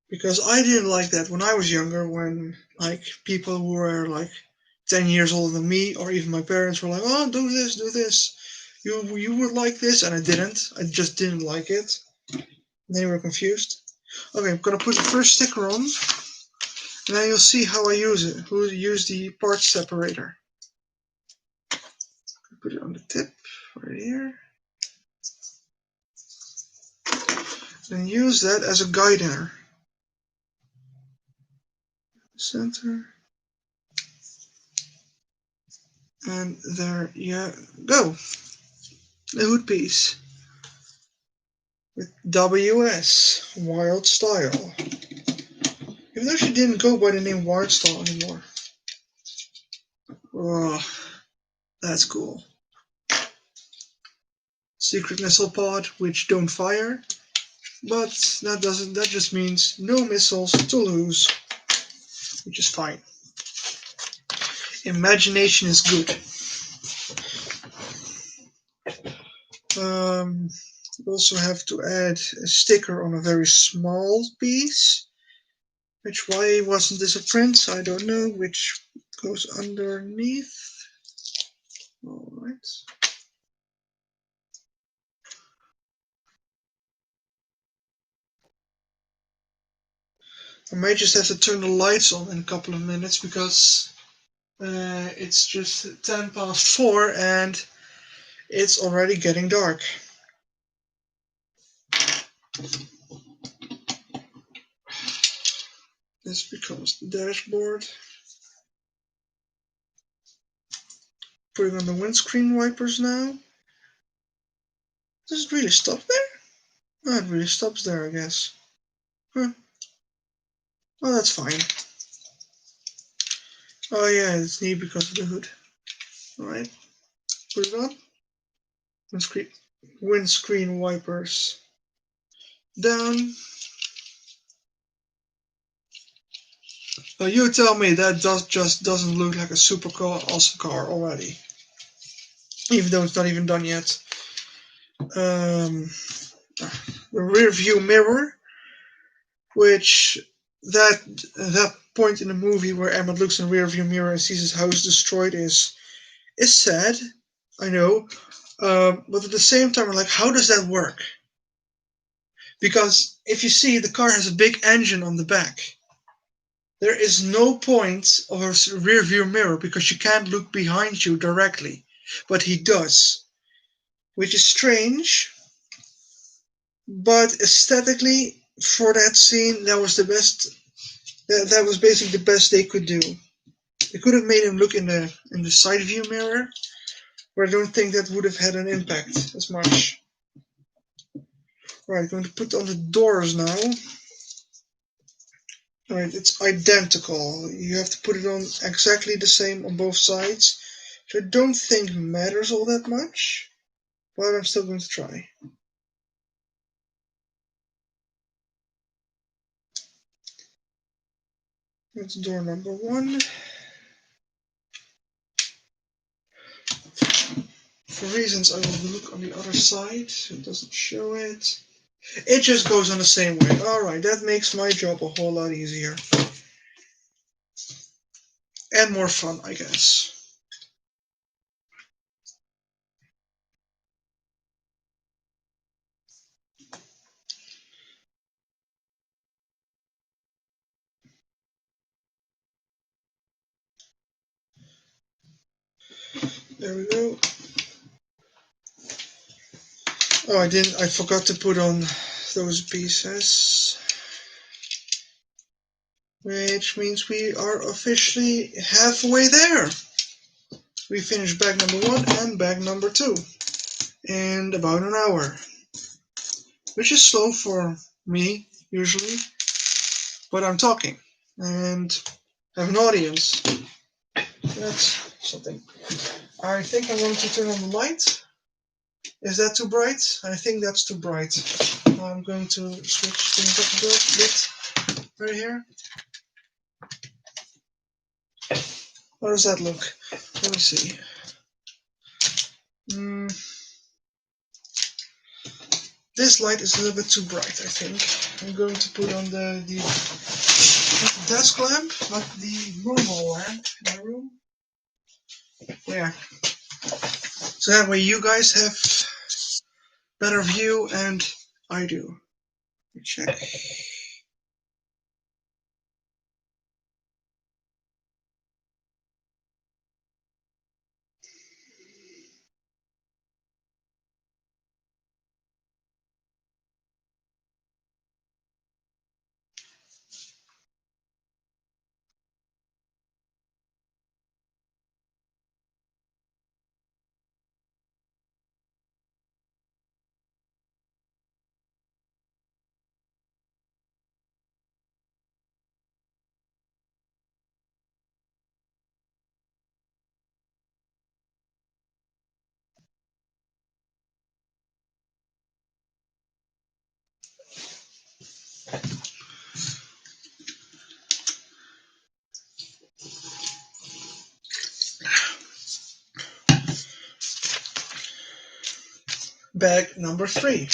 Because I didn't like that when I was younger, when like people who were like 10 years older than me, or even my parents were like, oh, do this. You would like this, and I didn't. I just didn't like it. And they were confused. Okay, I'm gonna put the first sticker on, and then you'll see how I use it. Use the part separator. Put it on the tip, right here. And use that as a guider. Center. And there you go. The hood piece. With WS, Wild Style. Even though she didn't go by the name Wild Style anymore. Oh, that's cool. Secret missile pod, which don't fire. But that just means no missiles to lose. Which is fine. Imagination is good. You also have to add a sticker on a very small piece. Why wasn't this a print? I don't know. Which goes underneath. Alright. I might just have to turn the lights on in a couple of minutes, because it's just 4:10 and it's already getting dark. This becomes the dashboard. Putting on the windscreen wipers now. Does it really stop there? Oh, it really stops there, I guess. Huh. Oh, that's fine. Oh yeah, it's neat because of the hood. Alright, put it on. Windscreen wipers down. You tell me that just doesn't look like a super awesome car already, even though it's not even done yet. The rear view mirror, which that point in the movie where Emmett looks in the rear view mirror and sees his house destroyed is sad, I know, but at the same time, we're like, how does that work? Because if you see, the car has a big engine on the back. There is no point of a rear view mirror because you can't look behind you directly, but he does, which is strange. But aesthetically, for that scene, that was the best. That was basically the best they could do. They could have made him look in the side view mirror, but I don't think that would have had an impact as much. Right, going to put on the doors now. Right, it's identical. You have to put it on exactly the same on both sides, which I don't think matters all that much, but I'm still going to try. That's door number 1. For reasons I will look on the other side, so it doesn't show it. It just goes on the same way. Alright, that makes my job a whole lot easier. And more fun, I guess. There we go. Oh, I forgot to put on those pieces. Which means we are officially halfway there. We finished bag number 1 and bag number 2 in about an hour. Which is slow for me, usually. But I'm talking. And I have an audience. That's something. I think I want to turn on the light. Is that too bright? I think that's too bright. I'm going to switch things up a bit right here. How does that look? Let me see. This light is a little bit too bright, I think. I'm going to put on the desk lamp, not the normal lamp in the room. There. So that way you guys have better view and I do. Let me check. Bag number 3.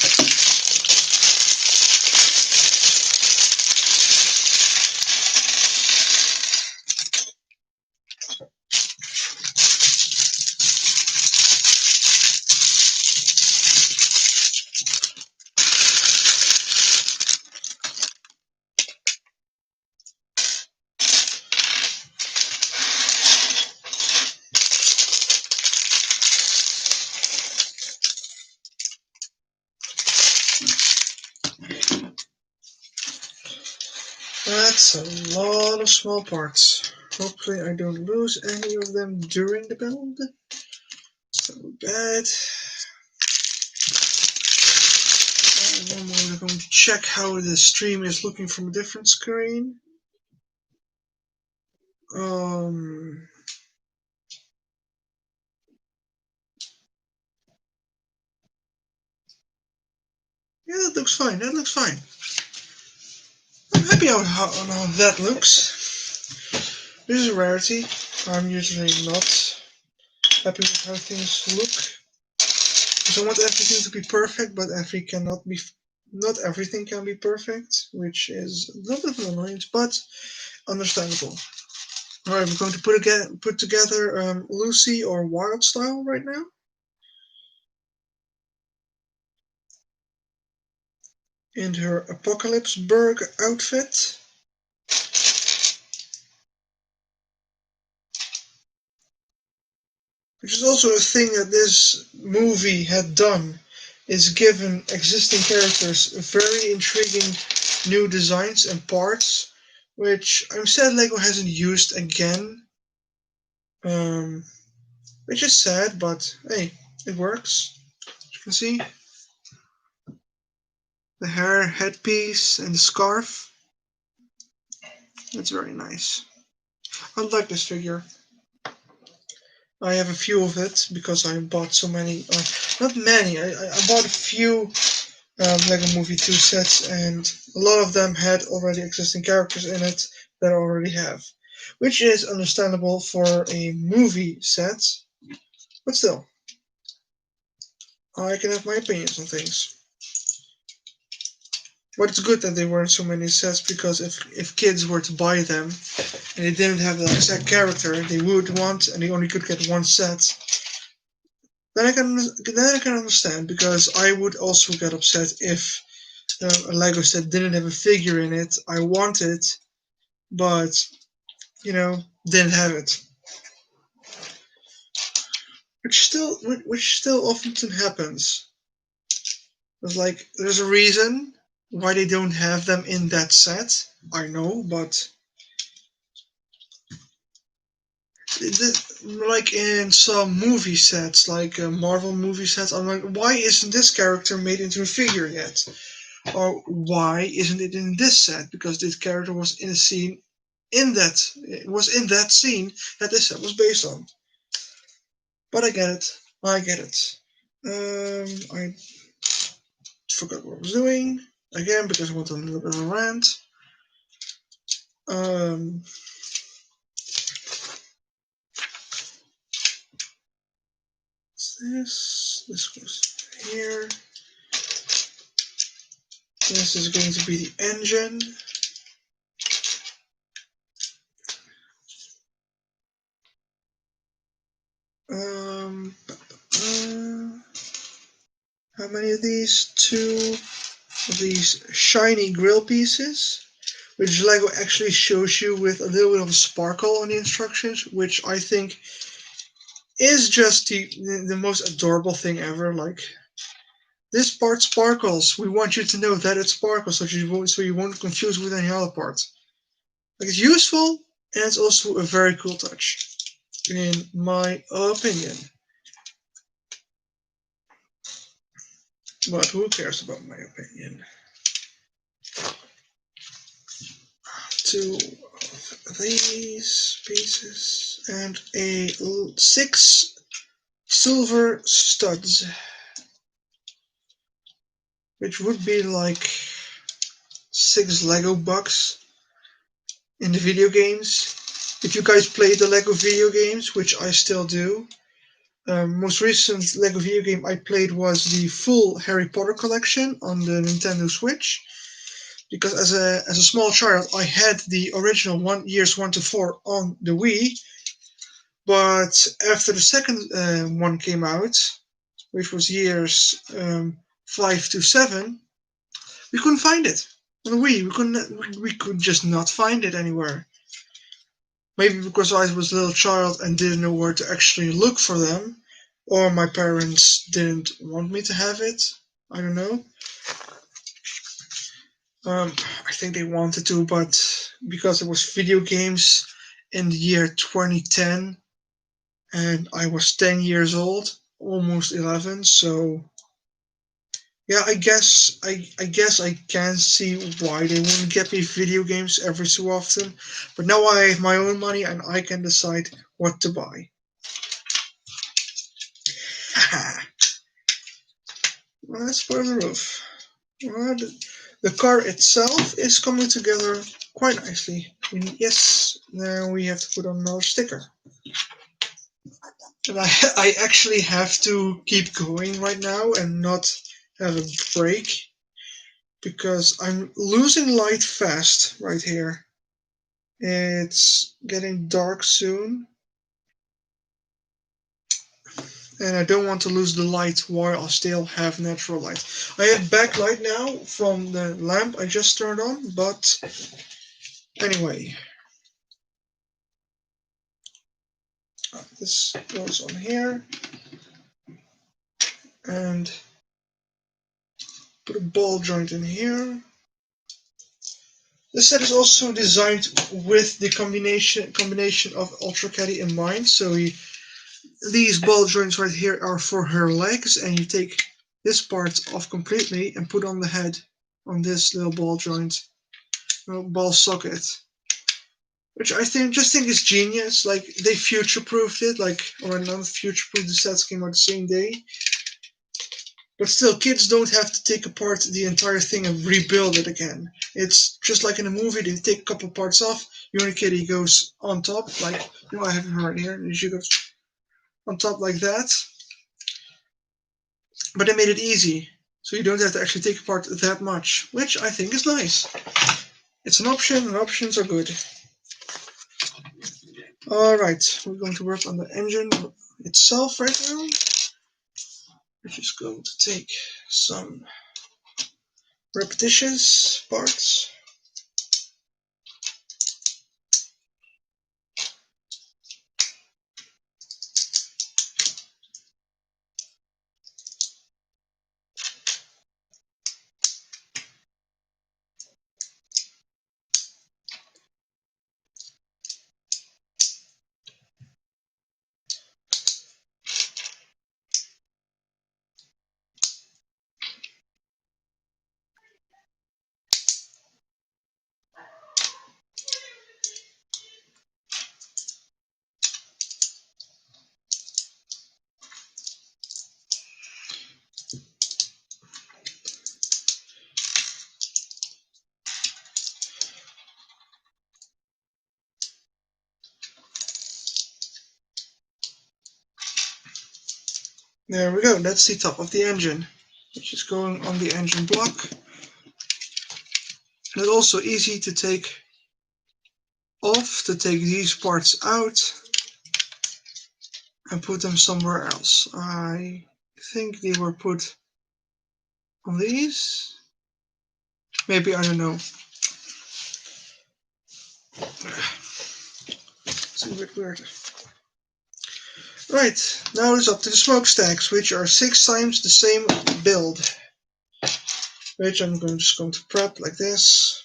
That's a lot of small parts. Hopefully I don't lose any of them during the build. So bad. And we're going to check how the stream is looking from a different screen. Yeah, that looks fine. That looks fine. I'm happy on how that looks. This is a rarity. I'm usually not happy with how things look. Because I want everything to be perfect, but not everything can be perfect, which is a little bit of an annoyance, but understandable. Alright, we're going to put together Lucy or Wild style right now. In her Apocalypseburg outfit. Which is also a thing that this movie had done, is given existing characters very intriguing new designs and parts, which I'm sad LEGO hasn't used again. Which is sad, but hey, it works. As you can see, the hair, headpiece, and the scarf. That's very nice. I like this figure. I have a few of it because I bought so many. Not many. I bought a few Lego Movie 2 sets, and a lot of them had already existing characters in it that I already have, which is understandable for a movie set, but still, I can have my opinions on things. But it's good that they weren't so many sets, because if kids were to buy them and they didn't have the exact character they would want and they only could get one set, then I can understand, because I would also get upset if a Lego set didn't have a figure in it I wanted, but didn't have it. Which still often happens. There's a reason why they don't have them in that set. I know, but like in some movie sets, like Marvel movie sets, I'm like, why isn't this character made into a figure yet? Or why isn't it in this set? Because this character was in a scene in that scene that this set was based on. But I get it. I forgot what I was doing again because I want a little bit of a rant. This goes here. This is going to be the engine. How many of these? 2 of these shiny grill pieces, which LEGO actually shows you with a little bit of a sparkle on the instructions, which I think is just the most adorable thing ever. Like, this part sparkles. We want you to know that it sparkles, so you won't confuse with any other part. Like, it's useful, and it's also a very cool touch, in my opinion. But who cares about my opinion? 2 of these pieces and 6 silver studs, which would be like 6 Lego bucks in the video games. If you guys play the Lego video games, which I still do, most recent Lego video game I played was the full Harry Potter collection on the Nintendo Switch. Because as a small child, I had the original years 1 to 4 on the Wii, but after the second one came out, which was years 5 to 7, we couldn't find it on the Wii. We could just not find it anywhere. Maybe because I was a little child and didn't know where to actually look for them, or my parents didn't want me to have it. I don't know. I think they wanted to, but because it was video games in the year 2010, and I was 10 years old, almost 11, so yeah, I guess I can see why they wouldn't get me video games every so often. But now I have my own money and I can decide what to buy. Well, that's part of the roof. The car itself is coming together quite nicely. Yes, now we have to put on another sticker. And I actually have to keep going right now and not have a break because I'm losing light fast right here. It's getting dark soon. And I don't want to lose the light while I still have natural light. I have backlight now from the lamp I just turned on, but anyway. This goes on here. And put a ball joint in here. This set is also designed with the combination of Ultra Caddy in mind. So these ball joints right here are for her legs, and you take this part off completely and put on the head on this little ball joint, little ball socket, which I think is genius. Like they future-proofed it, or not future-proofed. The sets came out the same day. But still, kids don't have to take apart the entire thing and rebuild it again. It's just like in a movie, they take a couple parts off, Unikitty goes on top, I have him right here, and she goes on top like that. But they made it easy, so you don't have to actually take apart that much, which I think is nice. It's an option, and options are good. Alright, we're going to work on the engine itself right now. We're just going to take some repetitious parts. There we go, that's the top of the engine, which is going on the engine block. And it's also easy to take off, to take these parts out and put them somewhere else. I think they were put on these. Maybe, I don't know. It's a bit weird. Right, now it's up to the smokestacks, which are 6 times the same build. Which I'm just going to prep like this.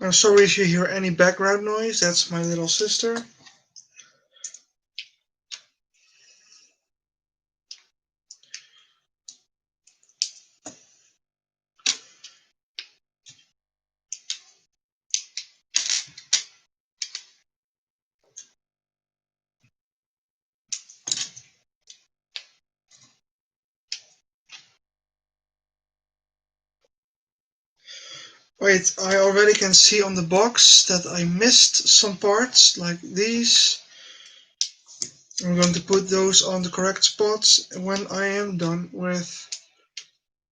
I'm sorry if you hear any background noise, that's my little sister. Wait, I already can see on the box that I missed some parts, like these. I'm going to put those on the correct spots when I am done with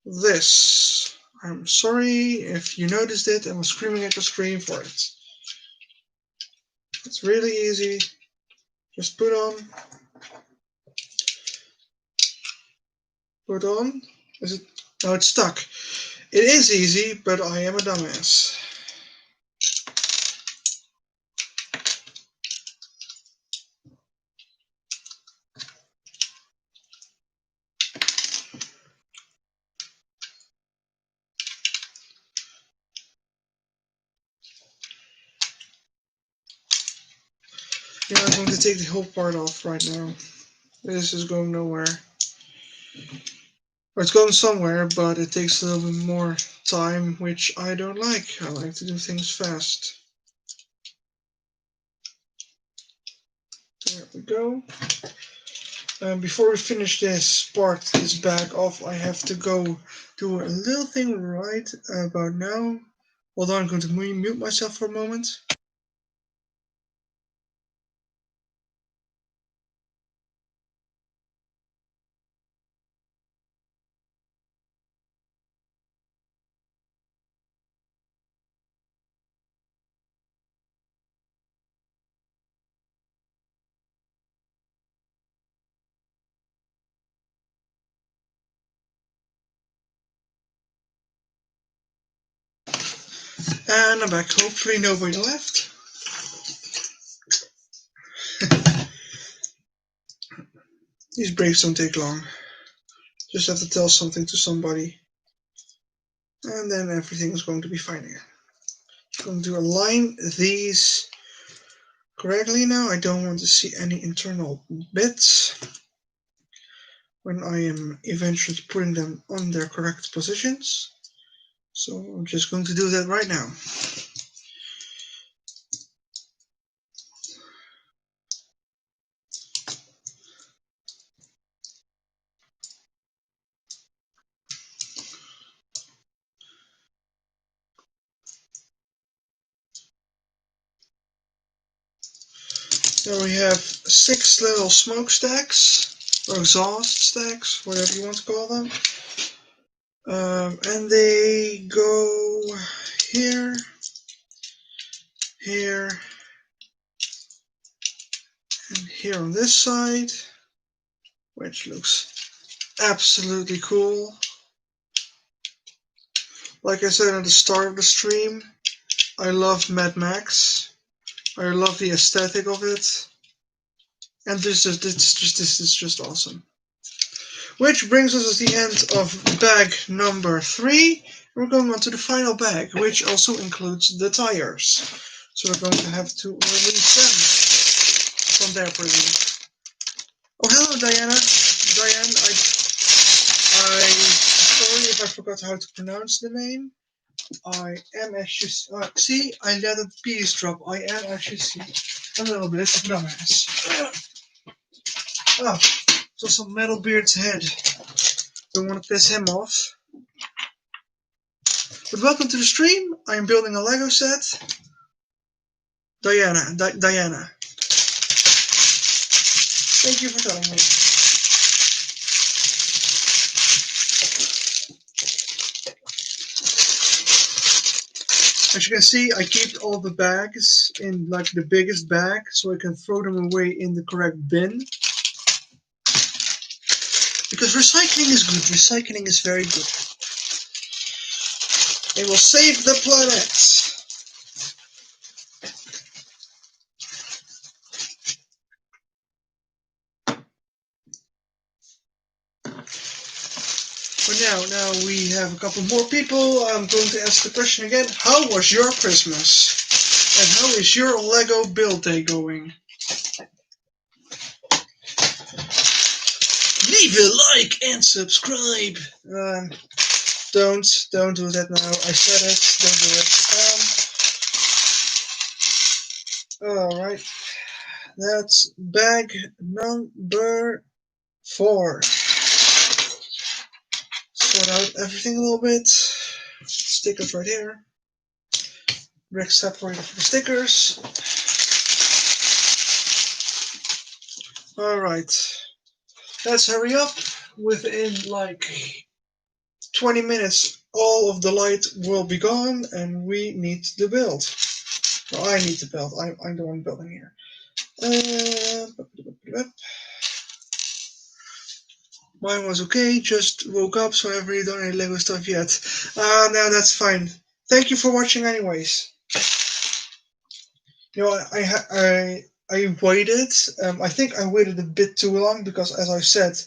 this. I'm sorry if you noticed it and was screaming at the screen for it. It's really easy. Just put on. Put on. Is it? No, it's stuck. It is easy, but I am a dumbass. Yeah, I'm going to take the whole part off right now. This is going nowhere. Or it's going somewhere, but it takes a little bit more time, which I don't like. I like to do things fast. There we go. Before we finish this bag off, I have to go do a little thing right about now. Hold on, I'm going to mute myself for a moment. And I'm back. Hopefully nobody left. These breaks don't take long. Just have to tell something to somebody. And then everything is going to be fine again. I'm going to align these correctly now. I don't want to see any internal bits when I am eventually putting them on their correct positions. So I'm just going to do that right now. There we have 6 little smokestacks, or exhaust stacks, whatever you want to call them. And they go here, here, and here on this side, which looks absolutely cool. Like I said at the start of the stream, I love Mad Max. I love the aesthetic of it. And this is just awesome. Which brings us to the end of bag number 3. We're going on to the final bag, which also includes the tires. So we're going to have to release them from their prison. Oh, hello, Diana. Diane, I'm sorry if I forgot how to pronounce the name. I am actually, see, I let a piece drop. I am actually a little bit dumbass. Oh, so some Metal Beard's head. Don't want to piss him off. But welcome to the stream. I am building a Lego set. Diana. Thank you for telling me. As you can see, I keep all the bags in like the biggest bag so I can throw them away in the correct bin. Because recycling is good. Recycling is very good. It will save the planet. But now we have a couple more people. I'm going to ask the question again. How was your Christmas? And how is your Lego build day going? Leave a like and subscribe. Don't do that now. I said it. Don't do it. Alright. That's bag number 4. Sort out everything a little bit. Stickers right here. Rick separator for the stickers. Alright. Let's hurry up. Within like 20 minutes, all of the light will be gone and we need to build. Well, I need to build. I'm the one building here. Mine was okay, just woke up, so I haven't really done any Lego stuff yet. No, that's fine. Thank you for watching anyways. You know, I waited. I think I waited a bit too long because, as I said,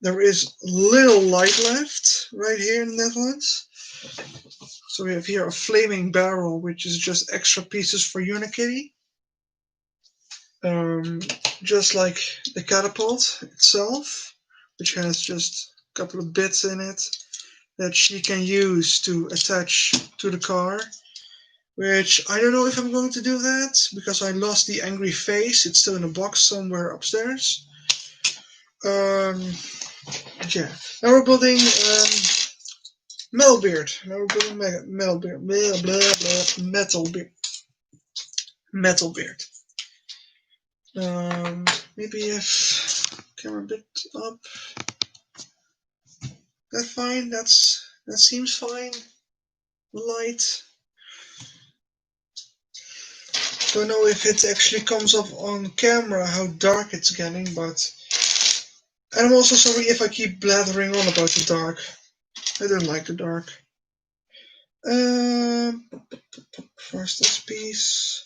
there is little light left right here in the Netherlands. So we have here a flaming barrel, which is just extra pieces for Unikitty. just like the catapult itself, which has just a couple of bits in it that she can use to attach to the car. Which I don't know if I'm going to do that because I lost the angry face. It's still in a box somewhere upstairs. Yeah. Now we're building Metalbeard. Now we're building Metalbeard. Blah, blah, blah, Metalbeard. Maybe if camera a bit up. That's fine. That seems fine. Light. Don't know if it actually comes up on camera how dark it's getting, but and I'm also sorry if I keep blathering on about the dark. I don't like the dark. First this piece.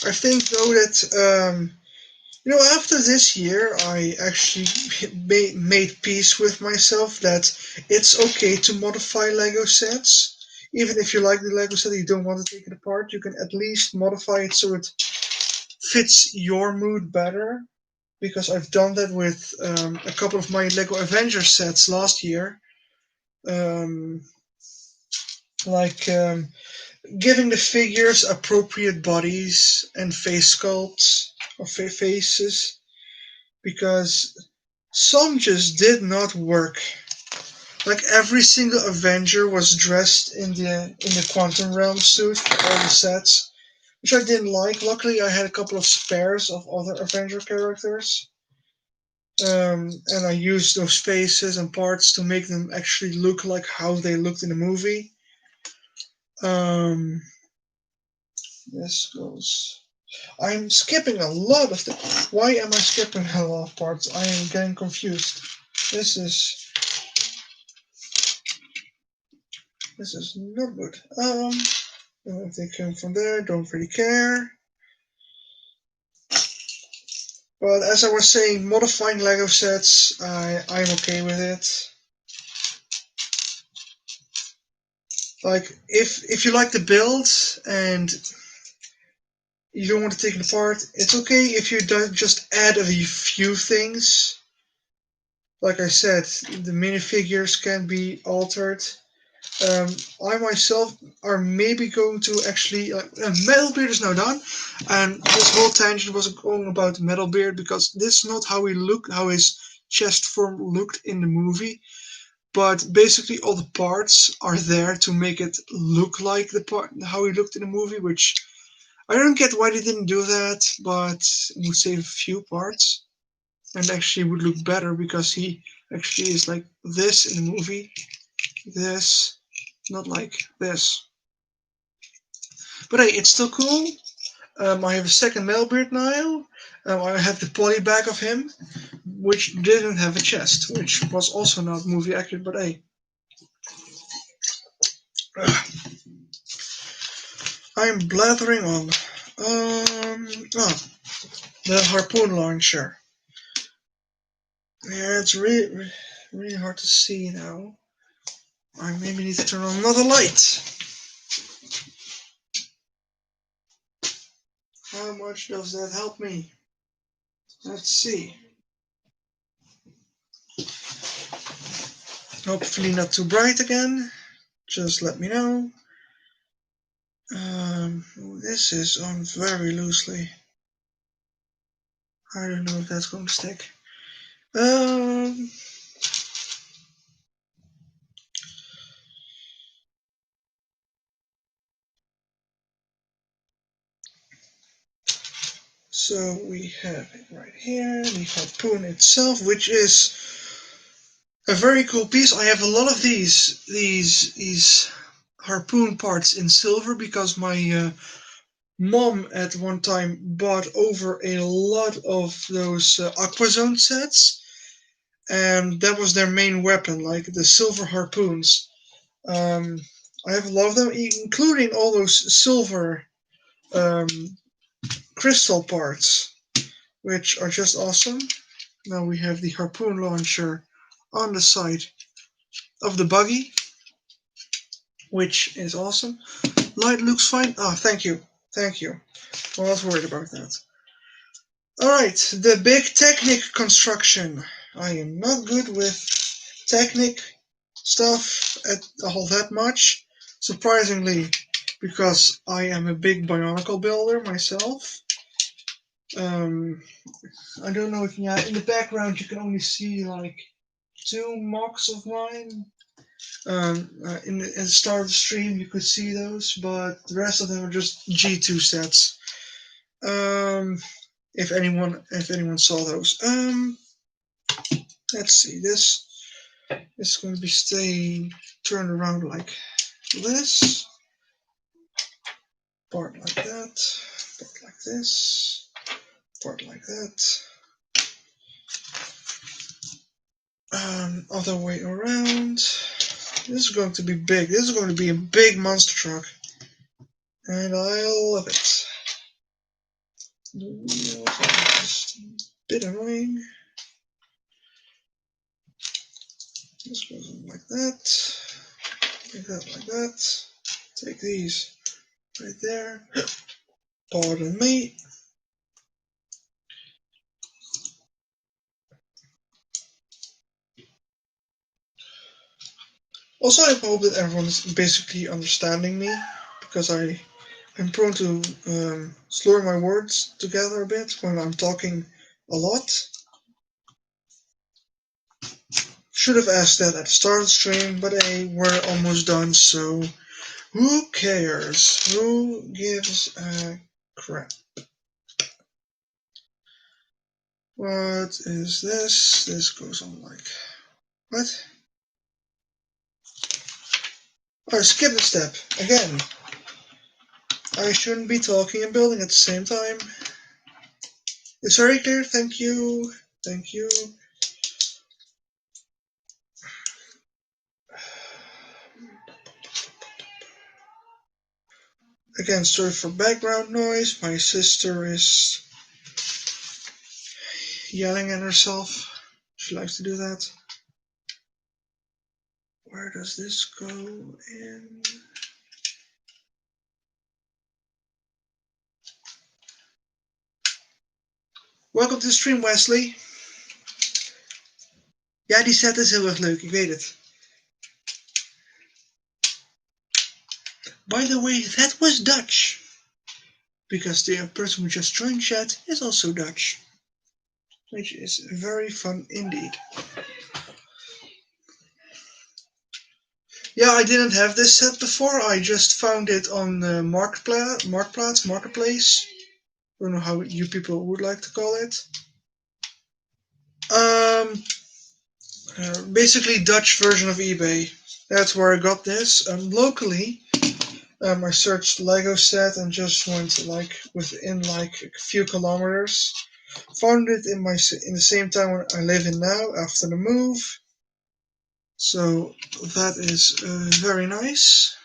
I think though that after this year, I actually made peace with myself that it's okay to modify Lego sets. Even if you like the Lego set and you don't want to take it apart, you can at least modify it so it fits your mood better. Because I've done that with a couple of my Lego Avengers sets last year. Giving the figures appropriate bodies and face sculpts or faces. Because some just did not work. Like every single Avenger was dressed in the Quantum Realm suit for all the sets, which I didn't like. Luckily, I had a couple of spares of other Avenger characters, and I used those faces and parts to make them actually look like how they looked in the movie. This goes. I'm skipping a lot of things. Why am I skipping a lot of parts? I am getting confused. This is not good. If they come from there, don't really care. But as I was saying, modifying Lego sets, I'm okay with it. Like, if you like the build and you don't want to take it apart, it's okay if you just add a few things. Like I said, the minifigures can be altered. I myself are maybe going to actually Metalbeard is now done, and this whole tangent was going about Metalbeard because this is not how how his chest form looked in the movie, but basically all the parts are there to make it look like how he looked in the movie, which I don't get why they didn't do that, but it would save a few parts and actually would look better because he actually is like this in the movie, this. Not like this. But hey, it's still cool. I have a second Metalbeard now. I have the poly bag of him, which didn't have a chest, which was also not movie accurate, but hey. I'm blathering on. The harpoon launcher. Yeah, it's really, really hard to see now. I maybe need to turn on another light. How much does that help me? Let's see. Hopefully not too bright again. Just let me know. This is on very loosely. I don't know if that's going to stick. So we have it right here, the harpoon itself, which is a very cool piece. I have a lot of these harpoon parts in silver because my mom at one time bought over a lot of those Aquazone sets, and that was their main weapon, like the silver harpoons. I have a lot of them, including all those silver crystal parts, which are just awesome. Now we have the harpoon launcher on the side of the buggy, which is awesome. Light looks fine. Ah, thank you. Thank you. Well, I was worried about that. Alright, the big Technic construction. I am not good with Technic stuff at all that much, surprisingly, because I am a big Bionicle builder myself. I don't know if in the background you can only see like 2 mocks of mine. In the start of the stream you could see those, but the rest of them are just G2 sets. If anyone saw those. Let's see, this is going to be staying turned around like this. Part like that, part like this, part like that. Other way around. This is going to be big. This is going to be a big monster truck. And I love it. The wheels are just a bit annoying. This goes on like that. Like that, like that. Take these right there. Pardon me. Also, I hope that everyone is basically understanding me, because I'm prone to slur my words together a bit when I'm talking a lot. Should have asked that at the start of the stream, but we're almost done, so who cares? Who gives a crap? What is this? This goes on like... What? Oh, I skipped a step. Again. I shouldn't be talking and building at the same time. It's very clear, thank you. Thank you. Again, sorry for background noise. My sister is yelling at herself. She likes to do that. Where does this go in? Welcome to the stream, Wesley. Ja, die set is heel erg leuk, ik weet het. By the way, that was Dutch. Because the person who just joined chat is also Dutch. Which is very fun indeed. Yeah, I didn't have this set before. I just found it on the marketplace. I don't know how you people would like to call it. Basically Dutch version of eBay. That's where I got this. Locally, I searched Lego set and just went like within like a few kilometers. Found it in the same town I live in now after the move. So that is very nice.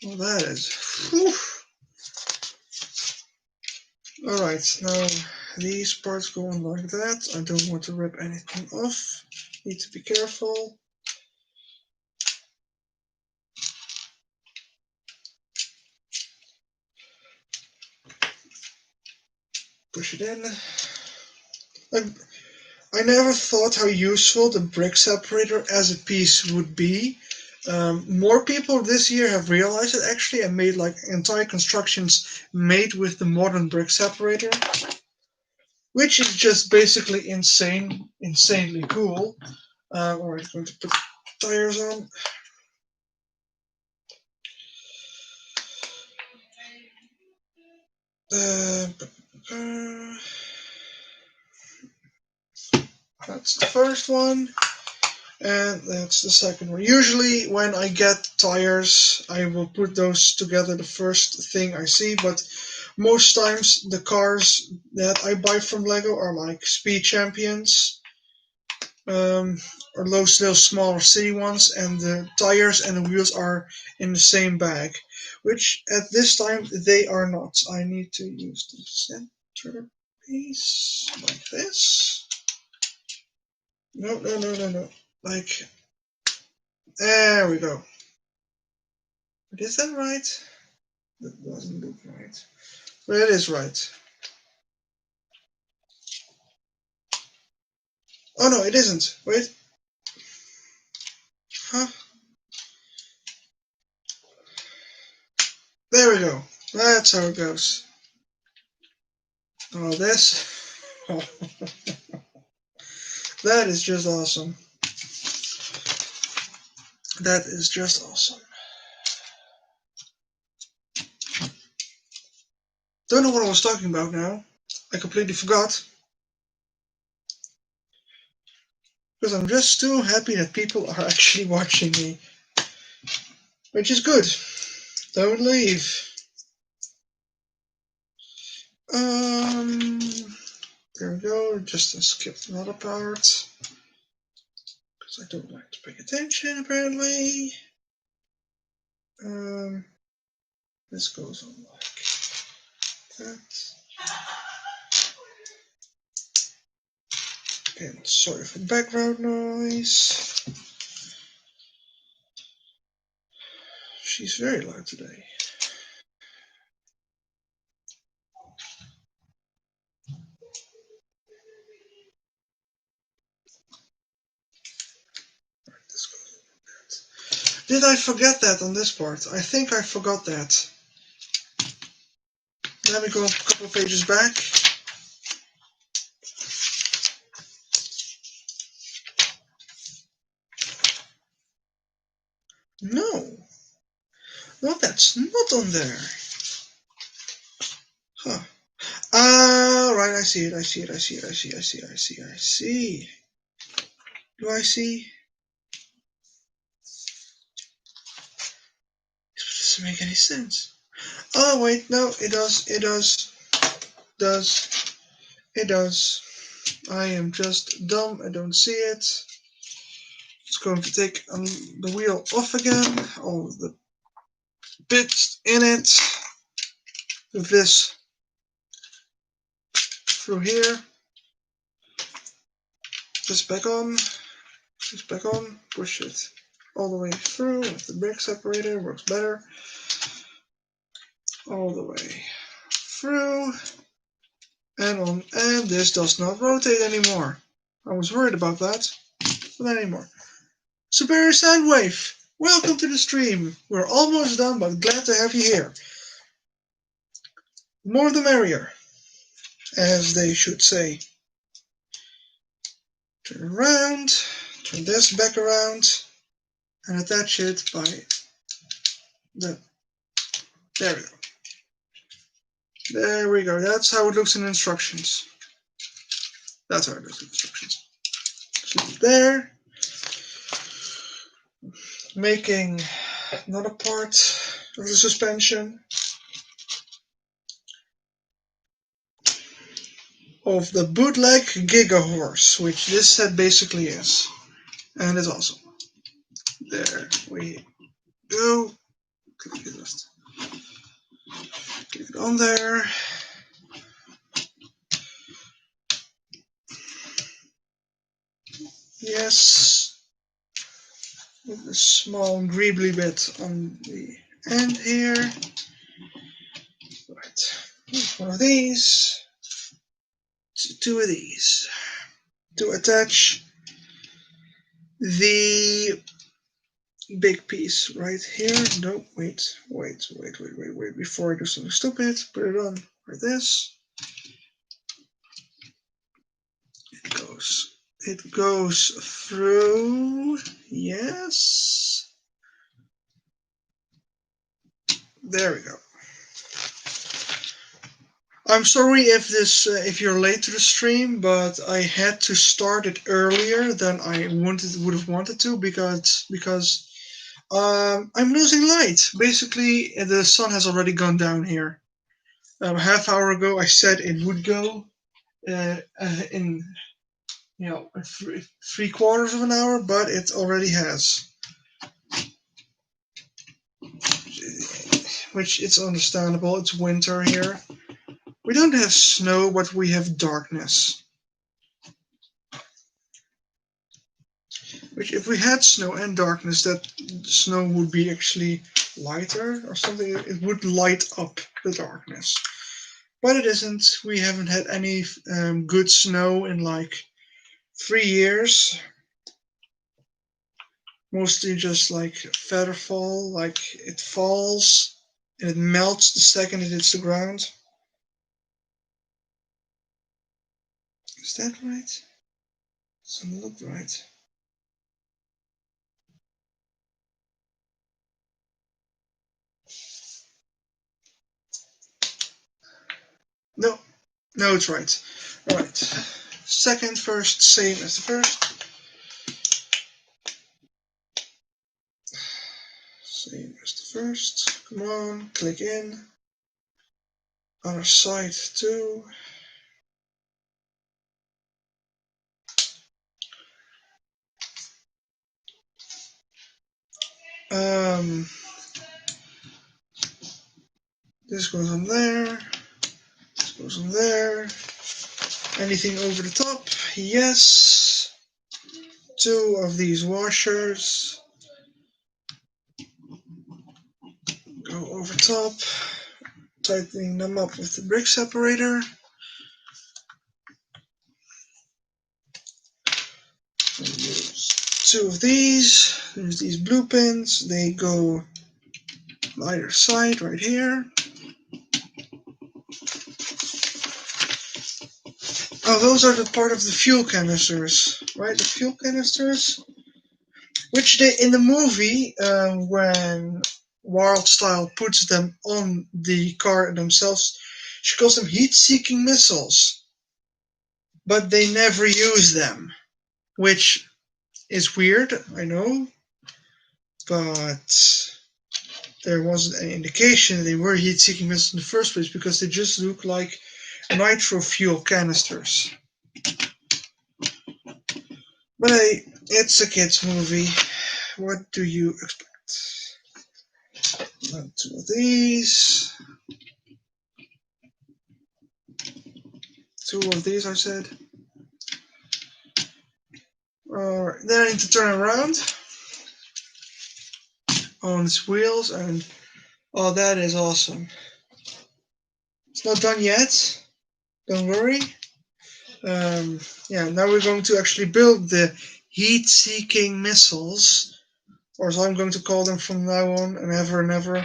Well, that is. Whew. Alright, now these parts go on like that. I don't want to rip anything off. Need to be careful. Push it in. I never thought how useful the brick separator as a piece would be. More people this year have realized it actually and made like entire constructions made with the modern brick separator, which is just basically insanely cool. Alright, going to put tires on. That's the first one, and that's the second one. Usually when I get tires, I will put those together the first thing I see, but most times the cars that I buy from Lego are like speed champions, or those little smaller city ones, and the tires and the wheels are in the same bag, which at this time they are not. I need to use the center piece like this. No. Like, there we go. But is that right? That doesn't look right. But it is right. Oh no, it isn't. Wait. Huh? There we go. That's how it goes. Oh, this. Oh. That is just awesome. That is just awesome. Don't know what I was talking about now. I completely forgot. Because I'm just too happy that people are actually watching me. Which is good. Don't leave. There we go. Just skipped another part. Because I don't like to pay attention, apparently. This goes on like that. Again, sorry for background noise. She's very loud today. This goes on like that. Did I forget that on this part? I think I forgot that. Let me go a couple of pages back. No, that's not on there. Huh. Right, I see it. I see. Do I see? This doesn't make any sense. Oh, wait, no, it does. It does. I am just dumb. I don't see it. It's going to take the wheel off again. All the bits in it. With this through here. This back on. This back on. Push it all the way through. With the brake separator works better. All the way through. And on. And this does not rotate anymore. I was worried about that. But not anymore. Superior Sound Wave, welcome to the stream. We're almost done, but glad to have you here. More the merrier, as they should say. Turn around, turn this back around, and attach it by the. There we go. There we go. That's how it looks in instructions. That's how it looks in instructions. Keep it there. Making another part of the suspension of the bootleg Giga Horse, which this set basically is. And it's awesome. There we go. Click it on there. Yes. With a small greebly bit on the end here. Right. One of these. Two of these. To attach the big piece right here. No, wait. Before I do something stupid, put it on like this. It goes through. Yes. There we go. I'm sorry if you're late to the stream, but I had to start it earlier than I would have wanted to because I'm losing light. Basically, the sun has already gone down here. A half hour ago, I said it would go in three quarters of an hour, but it already has. Which it's understandable. It's winter here. We don't have snow, but we have darkness. Which, if we had snow and darkness, that snow would be actually lighter or something, it would light up the darkness. But it isn't. We haven't had any good snow in like 3 years. Mostly just like feather fall, like it falls and it melts the second it hits the ground. Is that right? Doesn't look right. No, no, it's right. Alright. Second, first, same as the first. Same as the first. Come on, click in. Other side too. This goes on there. This goes on there. Anything over the top? Yes. 2 of these washers. Go over top. Tightening them up with the brick separator. Use 2 of these. There's these blue pins. They go on either side right here. Oh, those are the part of the fuel canisters, right? The fuel canisters, which they in the movie when Wildstyle puts them on the car themselves, she calls them heat-seeking missiles, but they never use them, which is weird, I know, but there wasn't any indication they were heat-seeking missiles in the first place because they just look like nitro fuel canisters. But hey, it's a kids movie. What do you expect? 1, 2 of these. 2 of these, I said. Alright, then I need to turn around on its wheels, and oh, that is awesome. It's not done yet. Don't worry. Yeah, now we're going to actually build the heat-seeking missiles, or as I'm going to call them from now on and ever and ever,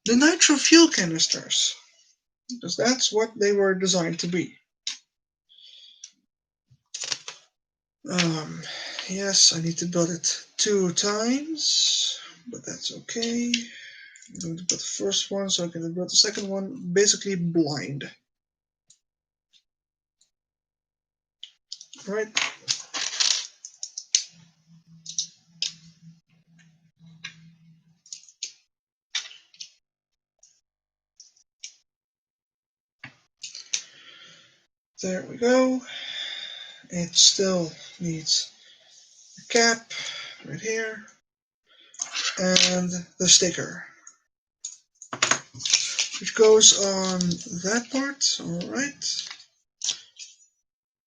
the nitro fuel canisters, because that's what they were designed to be. Yes, I need to build it 2 times, but that's okay. I'm going to build the first one so I can build the second one basically blind. Right. There we go. It still needs a cap right here and the sticker, which goes on that part. Alright.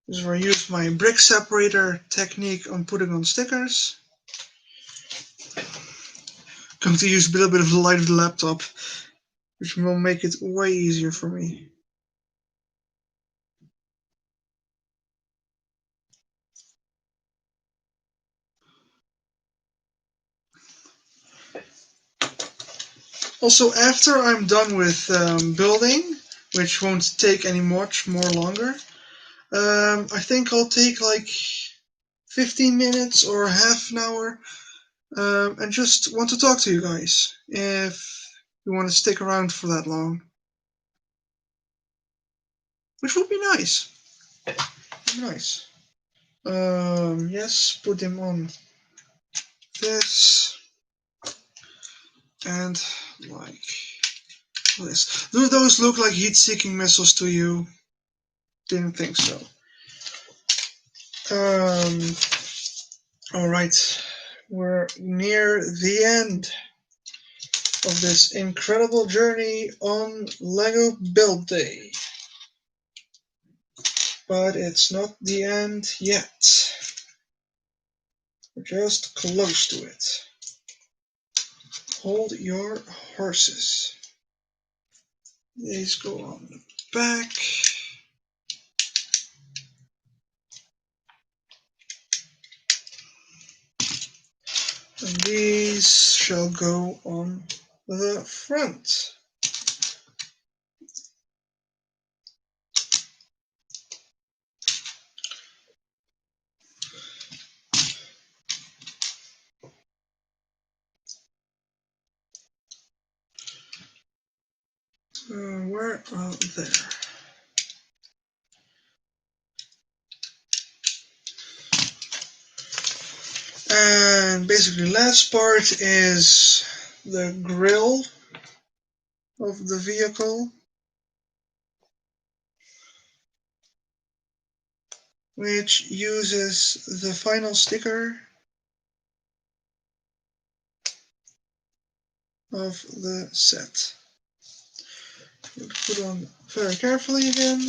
This is where I use my brick separator technique on putting on stickers. I'm going to use a little bit of the light of the laptop, which will make it way easier for me. Also, after I'm done with building, which won't take any much more longer, I think I'll take like 15 minutes or half an hour and just want to talk to you guys if you want to stick around for that long, which would be nice. Nice. Yes, put them on this and like this. Do those look like heat-seeking missiles to you? Didn't think so. Alright, we're near the end of this incredible journey on LEGO Build Day. But it's not the end yet. We're just close to it. hold your horses. These go on the back. And these shall go on the front. Where? Oh, there. And basically, last part is the grille of the vehicle, which uses the final sticker of the set. Put on very carefully again.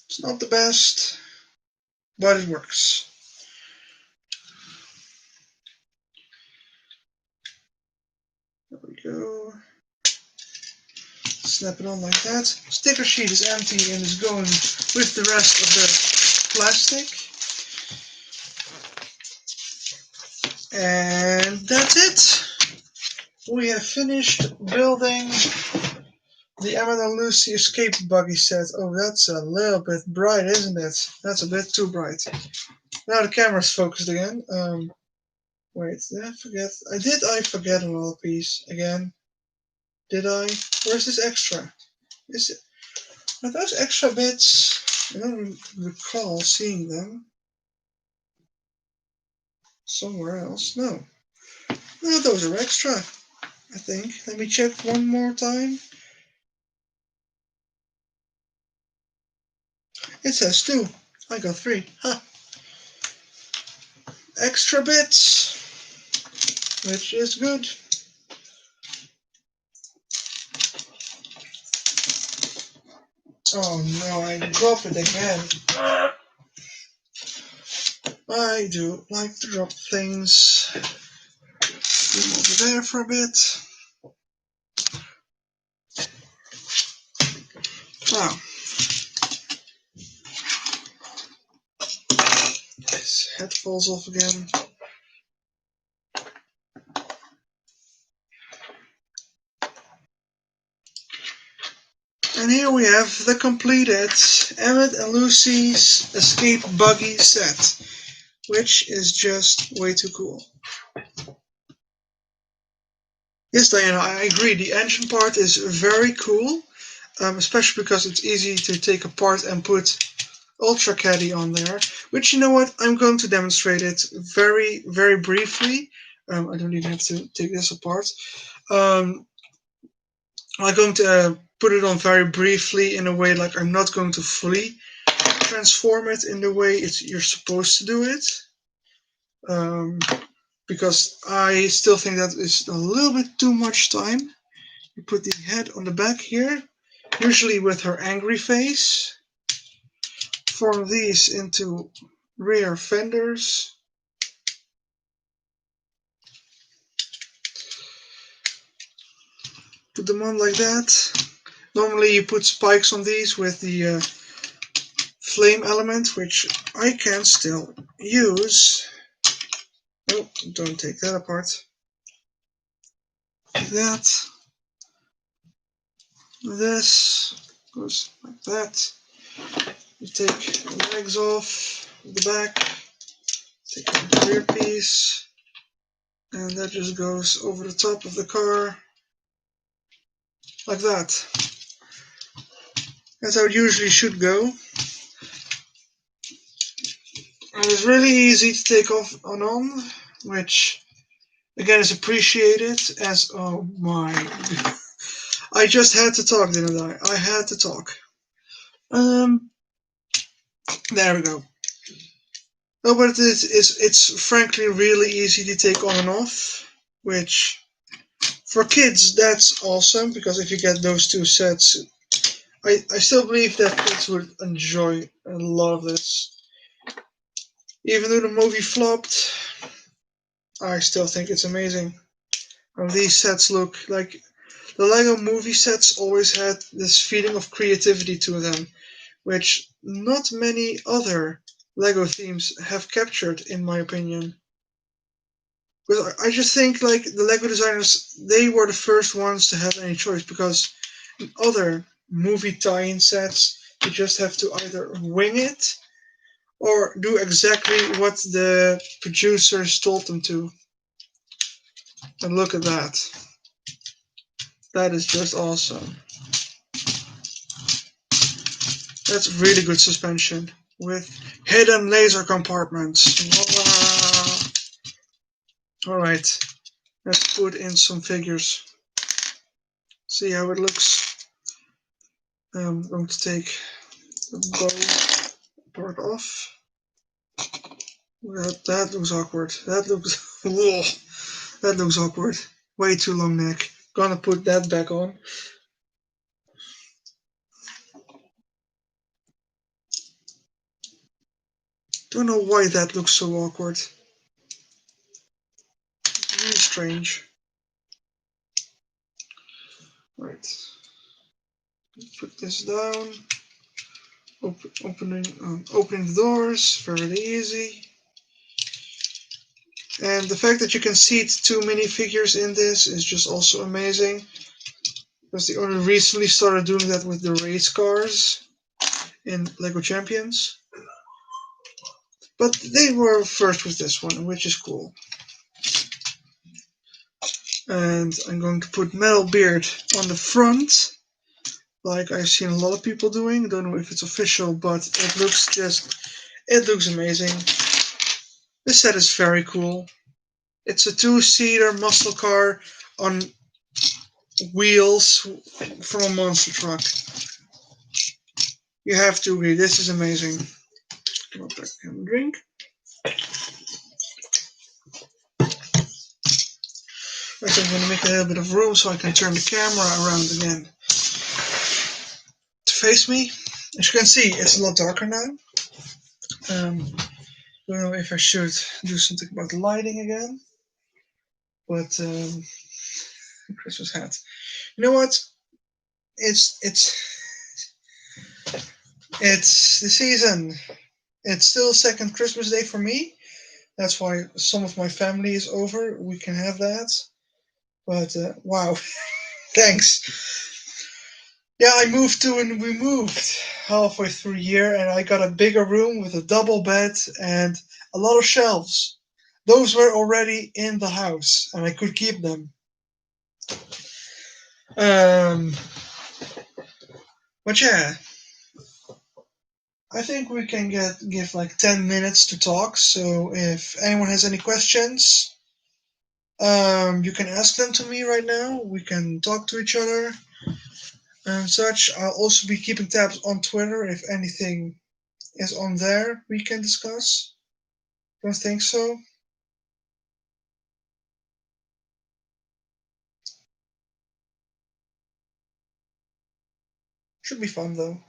It's not the best, but it works. There we go. Snap it on like that. Sticker sheet is empty and is going with the rest of the plastic. And that's it. We have finished building the Emmett and Lucy escape buggy set. Oh, that's a little bit bright, isn't it? That's a bit too bright. Now the camera's focused again. Wait, did I forget? Did I forget another piece again? Did I? Where's this extra? Are those extra bits? I don't recall seeing them somewhere else. No, those are extra, I think. Let me check one more time. It says 2. I got 3. Huh. Extra bits, which is good. Oh no, I dropped it again. I do like to drop things. Move over there for a bit. Now, this head falls off again. And here we have the completed Emmett and Lucy's escape buggy set, which is just way too cool. Yes, Diana, I agree. The engine part is very cool, especially because it's easy to take apart and put Ultra Caddy on there. Which, you know what, I'm going to demonstrate it very, very briefly. I don't even have to take this apart. I'm going to put it on very briefly in a way like I'm not going to fully transform it in the way you're supposed to do it. Because I still think that is a little bit too much time. You put the head on the back here, usually with her angry face. Form these into rear fenders. Put them on like that. Normally you put spikes on these with the flame element, which I can still use. Oh, don't take that apart. Like that. This goes like that. You take the legs off the back, take out the rear piece, and that just goes over the top of the car like that. That's how it usually should go. And it's really easy to take off and on, which again is appreciated as, oh my, I just had to talk, didn't I? I had to talk. There we go. No, but it's frankly really easy to take on and off, which for kids that's awesome, because if you get those two sets, I still believe that kids would enjoy a lot of this. Even though the movie flopped, I still think it's amazing how these sets look. Like, the Lego movie sets always had this feeling of creativity to them, which not many other Lego themes have captured, in my opinion. Because I just think, like, the Lego designers, they were the first ones to have any choice, because in other movie tie-in sets, you just have to either wing it or do exactly what the producers told them to. And look at that. That is just awesome. That's really good suspension with hidden laser compartments. Wow. Alright, let's put in some figures. See how it looks. I'm going to take the bow part off. That looks awkward. That looks that looks awkward. Way too long neck. Gonna put that back on. Don't know why that looks so awkward. Really strange. Right. Put this down. Opening the doors. Very easy. And the fact that you can seat two minifigures in this is just also amazing. Because they only recently started doing that with the race cars in LEGO Champions. But they were first with this one, which is cool. And I'm going to put Metal Beard on the front, like I've seen a lot of people doing. Don't know if it's official, but it looks amazing. This set is very cool. It's a two-seater muscle car on wheels from a monster truck. You have to agree, this is amazing. Come up back and drink. Right, I'm going to make a little bit of room so I can turn the camera around again to face me. As you can see, it's a lot darker now. Don't know if I should do something about the lighting again, but Christmas hat. You know what? It's the season. It's still second Christmas Day for me. That's why some of my family is over. We can have that. But wow, thanks. Yeah, we moved halfway through the year, and I got a bigger room with a double bed and a lot of shelves. Those were already in the house, and I could keep them. But yeah, I think we can give like 10 minutes to talk. So if anyone has any questions, you can ask them to me right now. We can talk to each other and such. I'll also be keeping tabs on Twitter. If anything is on there, we can discuss. Don't think so? Should be fun though.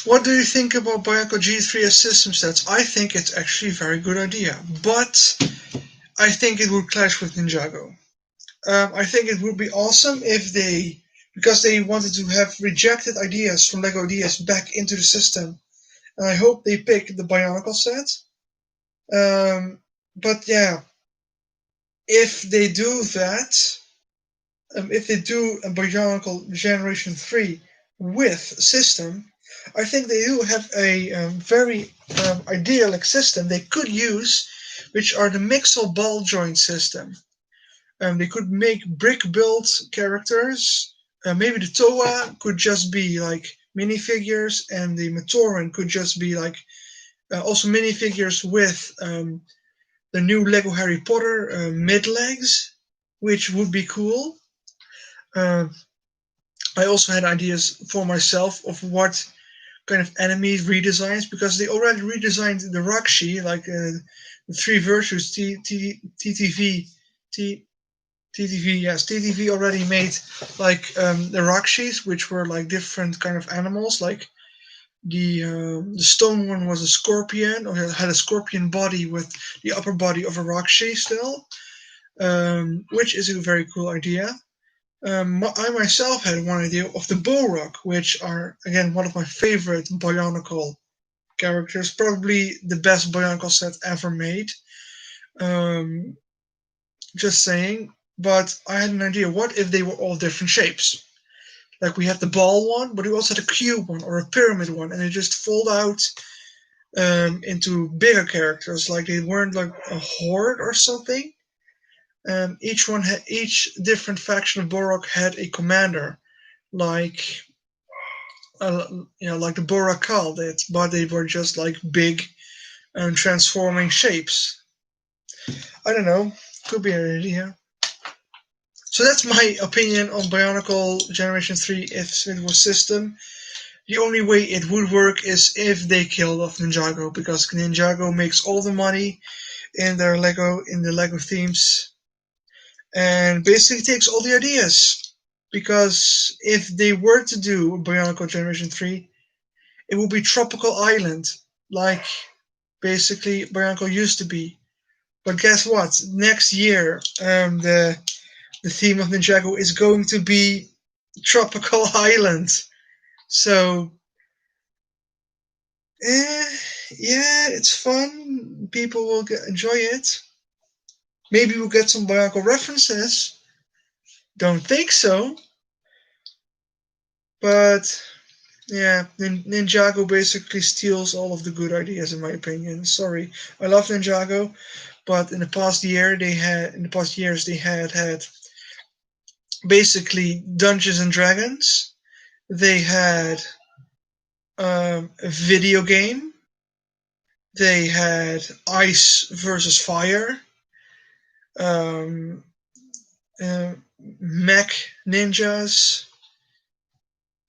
What do you think about Bianco G3 as system sets? I think it's actually a very good idea, but I think it would clash with Ninjago. I think it would be awesome if because they wanted to have rejected ideas from LEGO ideas back into the system, and I hope they pick the Bionicle set. But yeah, if they do that, if they do a Bionicle Generation 3 with system, I think they do have a very idyllic system they could use, which are the Mixel ball joint system. They could make brick built characters. Maybe the Toa could just be like minifigures, and the Matoran could just be like Also minifigures with the new Lego Harry Potter mid-legs, which would be cool. I also had ideas for myself of what kind of enemy redesigns, because they already redesigned the Rakshi, like the three virtues, TTV, TTV, yes, TTV already made like the Rakshis, which were like different kind of animals. Like the stone one was a scorpion, or had a scorpion body with the upper body of a Rakshi still, which is a very cool idea. I myself had one idea of the Borok, which are again one of my favorite Bionicle characters, probably the best Bionicle set ever made. Um, just saying. But I had an idea. What if they were all different shapes? Like we had the ball one, but we also had a cube one or a pyramid one, and they just fold out into bigger characters. Like they weren't like a horde or something. Each different faction of Borok had a commander, like like the Borakal did, but they were just like big and transforming shapes. I don't know, could be an idea. So that's my opinion on Bionicle Generation 3 if it was system. The only way it would work is if they killed off Ninjago, because Ninjago makes all the money in the Lego themes, and basically takes all the ideas. Because if they were to do Bionicle Generation 3, it would be Tropical Island, like basically Bionicle used to be. But guess what? Next year, the theme of Ninjago is going to be Tropical Island. So, yeah, it's fun. People will enjoy it. Maybe we'll get some Bionicle references. Don't think so. But yeah, Ninjago basically steals all of the good ideas, in my opinion. Sorry, I love Ninjago, but in the past years they had basically Dungeons and Dragons. They had a video game. They had Ice versus Fire. Um, Mech ninjas.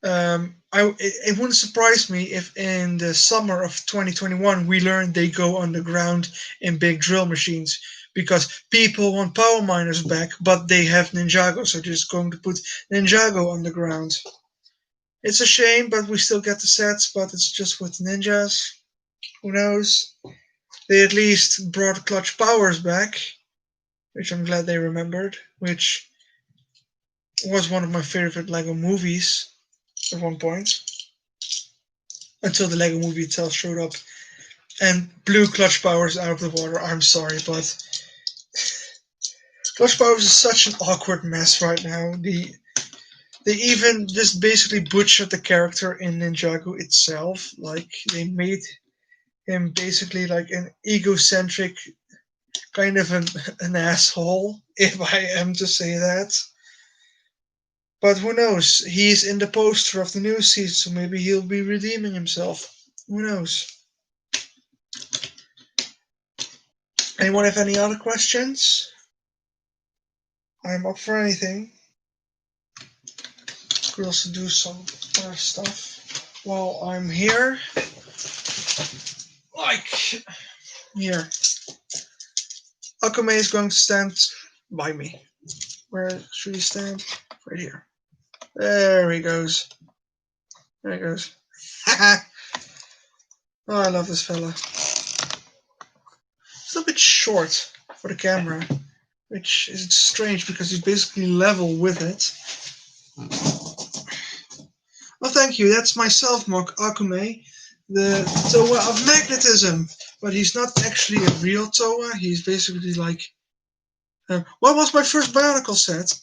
It wouldn't surprise me if in the summer of 2021 we learned they go underground in big drill machines, because people want power miners back, but they have Ninjago, so they're just going to put Ninjago underground. It's a shame, but we still get the sets, but it's just with ninjas. Who knows? They at least brought Clutch Powers back, which I'm glad they remembered, which was one of my favorite Lego movies at one point, until the Lego movie itself showed up and blew Clutch Powers out of the water. I'm sorry, but Clutch Powers is such an awkward mess right now. They even just basically butchered the character in Ninjago itself. Like they made him basically like an egocentric kind of an asshole, if I am to say that. But who knows? He's in the poster of the new season, so maybe he'll be redeeming himself. Who knows? Anyone have any other questions? I'm up for anything. Could also do some other stuff while I'm here. Like here. Akame is going to stand by me. Where should he stand? Right here. There he goes. There he goes. Oh, I love this fella. He's a bit short for the camera, which is strange because he's basically level with it. Well, thank you. That's myself, Mark Akume, the Toa of magnetism. But he's not actually a real Toa. He's basically like... what was my first Bionicle set?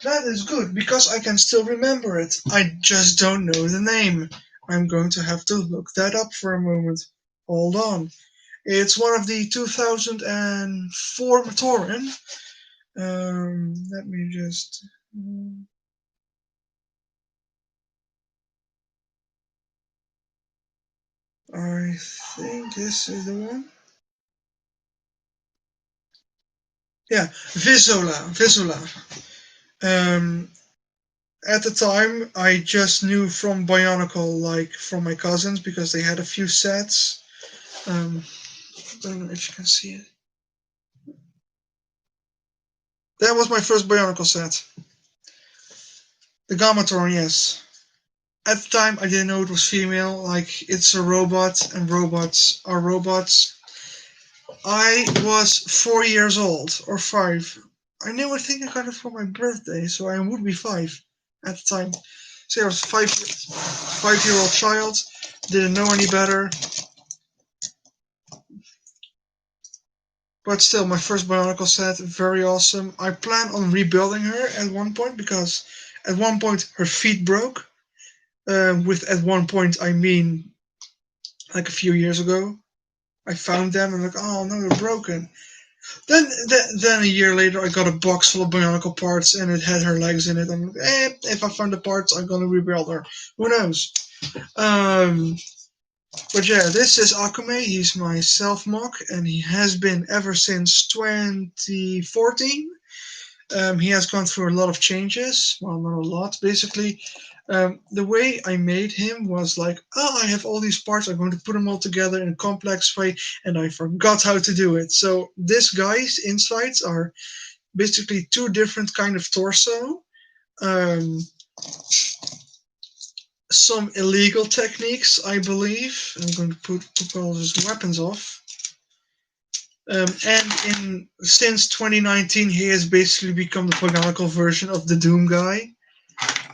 That is good, because I can still remember it. I just don't know the name. I'm going to have to look that up for a moment. Hold on. It's one of the 2004 Matoran. Let me just... I think this is the one. Yeah, Visola. At the time, I just knew from Bionicle, like from my cousins, because they had a few sets. I don't know if you can see it. That was my first Bionicle set. The Gamatron, yes. At the time, I didn't know it was female. Like, it's a robot, and robots are robots. I was 4 years old, or 5. I think I got it for my birthday, so I would be 5 at the time. So I was 5-year-old child, didn't know any better. But still, my first Bionicle set, very awesome. I plan on rebuilding her at one point, because at one point her feet broke. With at one point, I mean like a few years ago. I found them and like, oh no, they're broken. Then a year later, I got a box full of Bionicle parts and it had her legs in it. I'm like, if I find the parts, I'm gonna rebuild her. Who knows? But yeah, this is Akume. He's my self-mock, and he has been ever since 2014. He has gone through a lot of changes. Well, not a lot. Basically, the way I made him was like, oh, I have all these parts. I'm going to put them all together in a complex way, and I forgot how to do it. So this guy's insides are basically two different kind of torso. Um, some illegal techniques, I believe. I'm going to put all his weapons off. And since 2019, he has basically become the Bionicle version of the Doom guy.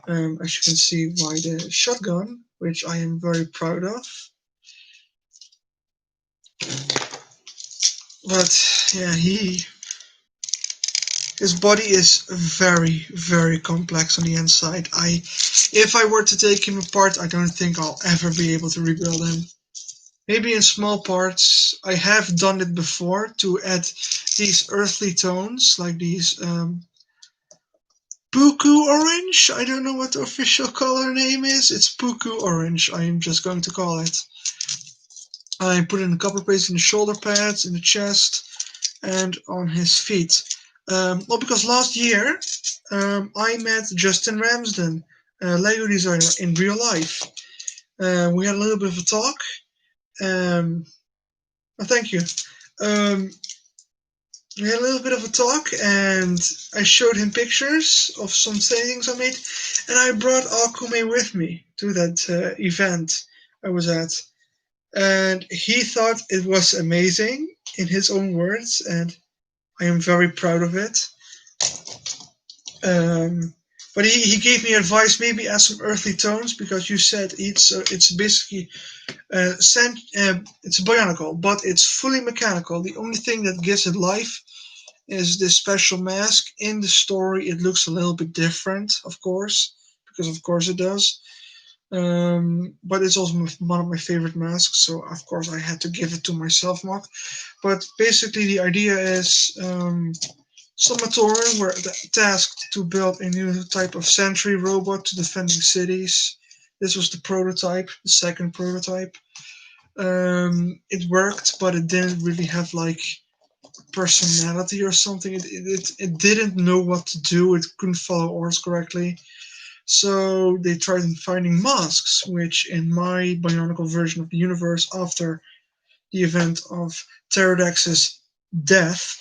As you can see by the shotgun, which I am very proud of. But yeah, his body is very, very complex on the inside. If I were to take him apart, I don't think I'll ever be able to rebuild him. Maybe in small parts. I have done it before to add these earthly tones, like these Puku orange. I don't know what the official color name is. It's Puku orange. I am just going to call it. I put in a copper paste in the shoulder pads, in the chest, and on his feet. Well, because last year I met Justin Ramsden, a Lego designer, in real life. We had a little bit of a talk. Thank you. We had a little bit of a talk, and I showed him pictures of some things I made, and I brought Akume with me to that event I was at. And he thought it was amazing, in his own words, and I am very proud of it. But he gave me advice, maybe add some earthly tones, because you said it's basically it's bionicle, but it's fully mechanical. The only thing that gives it life is this special mask. In the story, it looks a little bit different, of course, because of course it does. But it's also one of my favorite masks, so of course I had to give it to myself, mock. But basically, the idea is Somatoran were tasked to build a new type of sentry robot to defending cities. This was the prototype, the second prototype. It worked, but it didn't really have like personality or something. It didn't know what to do. It couldn't follow orders correctly. So they tried finding masks, which in my Bionicle version of the universe, after the event of Pterodactyl's death,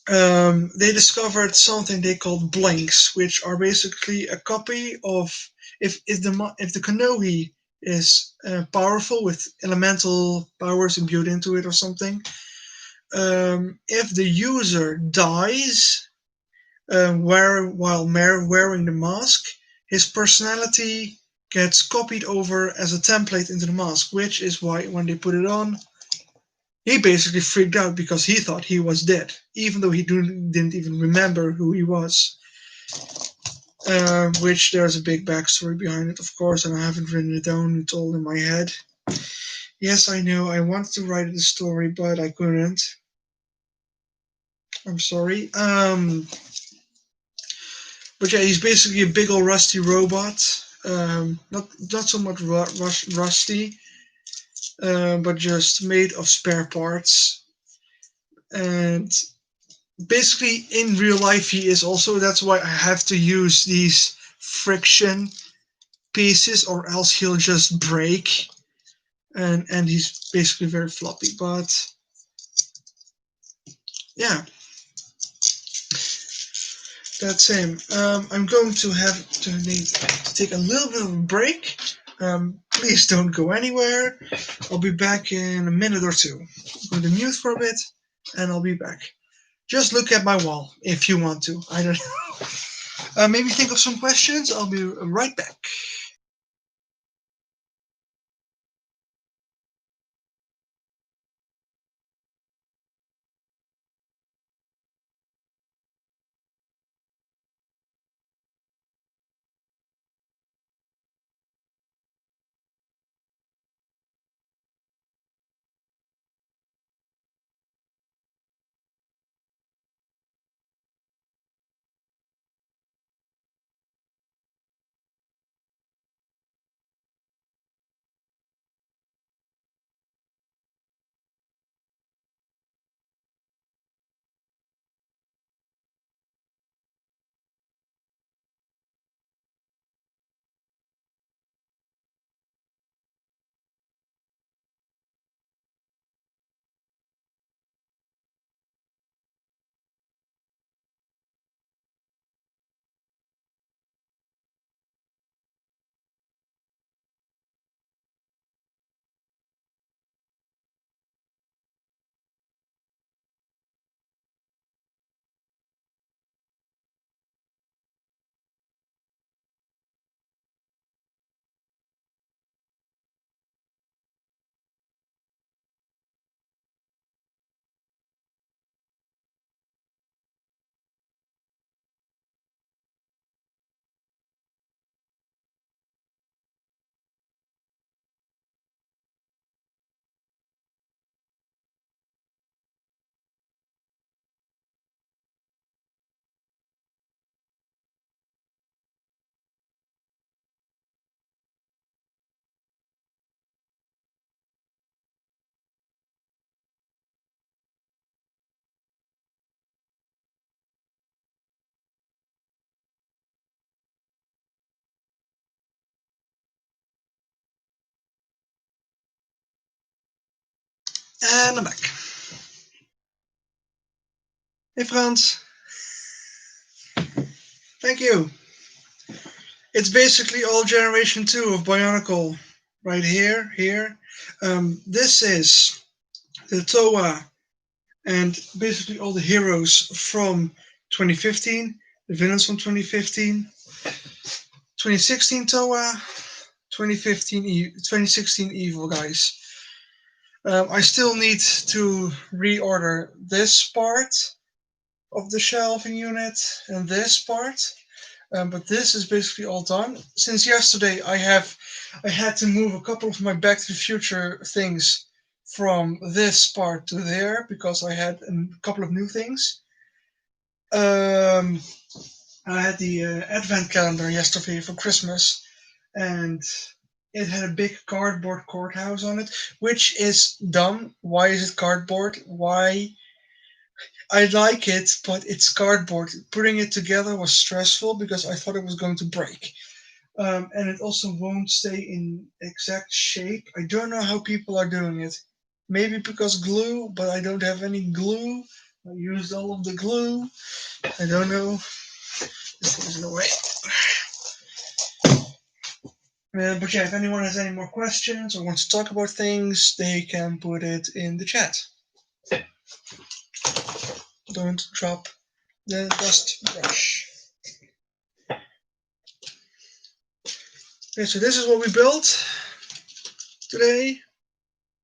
they discovered something they called blanks, which are basically a copy of if the Kanohi is powerful with elemental powers imbued into it or something. If the user dies while wearing the mask, his personality gets copied over as a template into the mask, which is why when they put it on, he basically freaked out because he thought he was dead, even though he didn't even remember who he was. Which there's a big backstory behind it, of course, and I haven't written it down. It's all in my head. Yes, I know. I wanted to write the story, but I couldn't. I'm sorry. But yeah, he's basically a big old rusty robot. Not so much rusty. but just made of spare parts. And basically, in real life, he is also. That's why I have to use these friction pieces, or else he'll just break. And he's basically very floppy. But yeah, that's him. I'm going to need to take a little bit of a break. Please don't go anywhere. I'll be back in a minute or two. I'm going to mute for a bit, and I'll be back. Just look at my wall if you want to. I don't know. Maybe think of some questions. I'll be right back. And I'm back. Hey, Frans. Thank you. It's basically all Generation 2 of Bionicle. Right here. This is the Toa and basically all the heroes from 2015, the villains from 2015, 2016 Toa, 2016 Evil guys. I still need to reorder this part of the shelving unit and this part, but this is basically all done. Since yesterday, I had to move a couple of my Back to the Future things from this part to there because I had a couple of new things. I had the advent calendar yesterday for Christmas, and it had a big cardboard courthouse on it, which is dumb. Why is it cardboard? Why? I like it, but it's cardboard. Putting it together was stressful because I thought it was going to break. And it also won't stay in exact shape. I don't know how people are doing it. Maybe because glue, but I don't have any glue. I used all of the glue. I don't know. This thing is in the way. But yeah, if anyone has any more questions or wants to talk about things, they can put it in the chat. Don't drop the dust brush. Okay, so this is what we built today.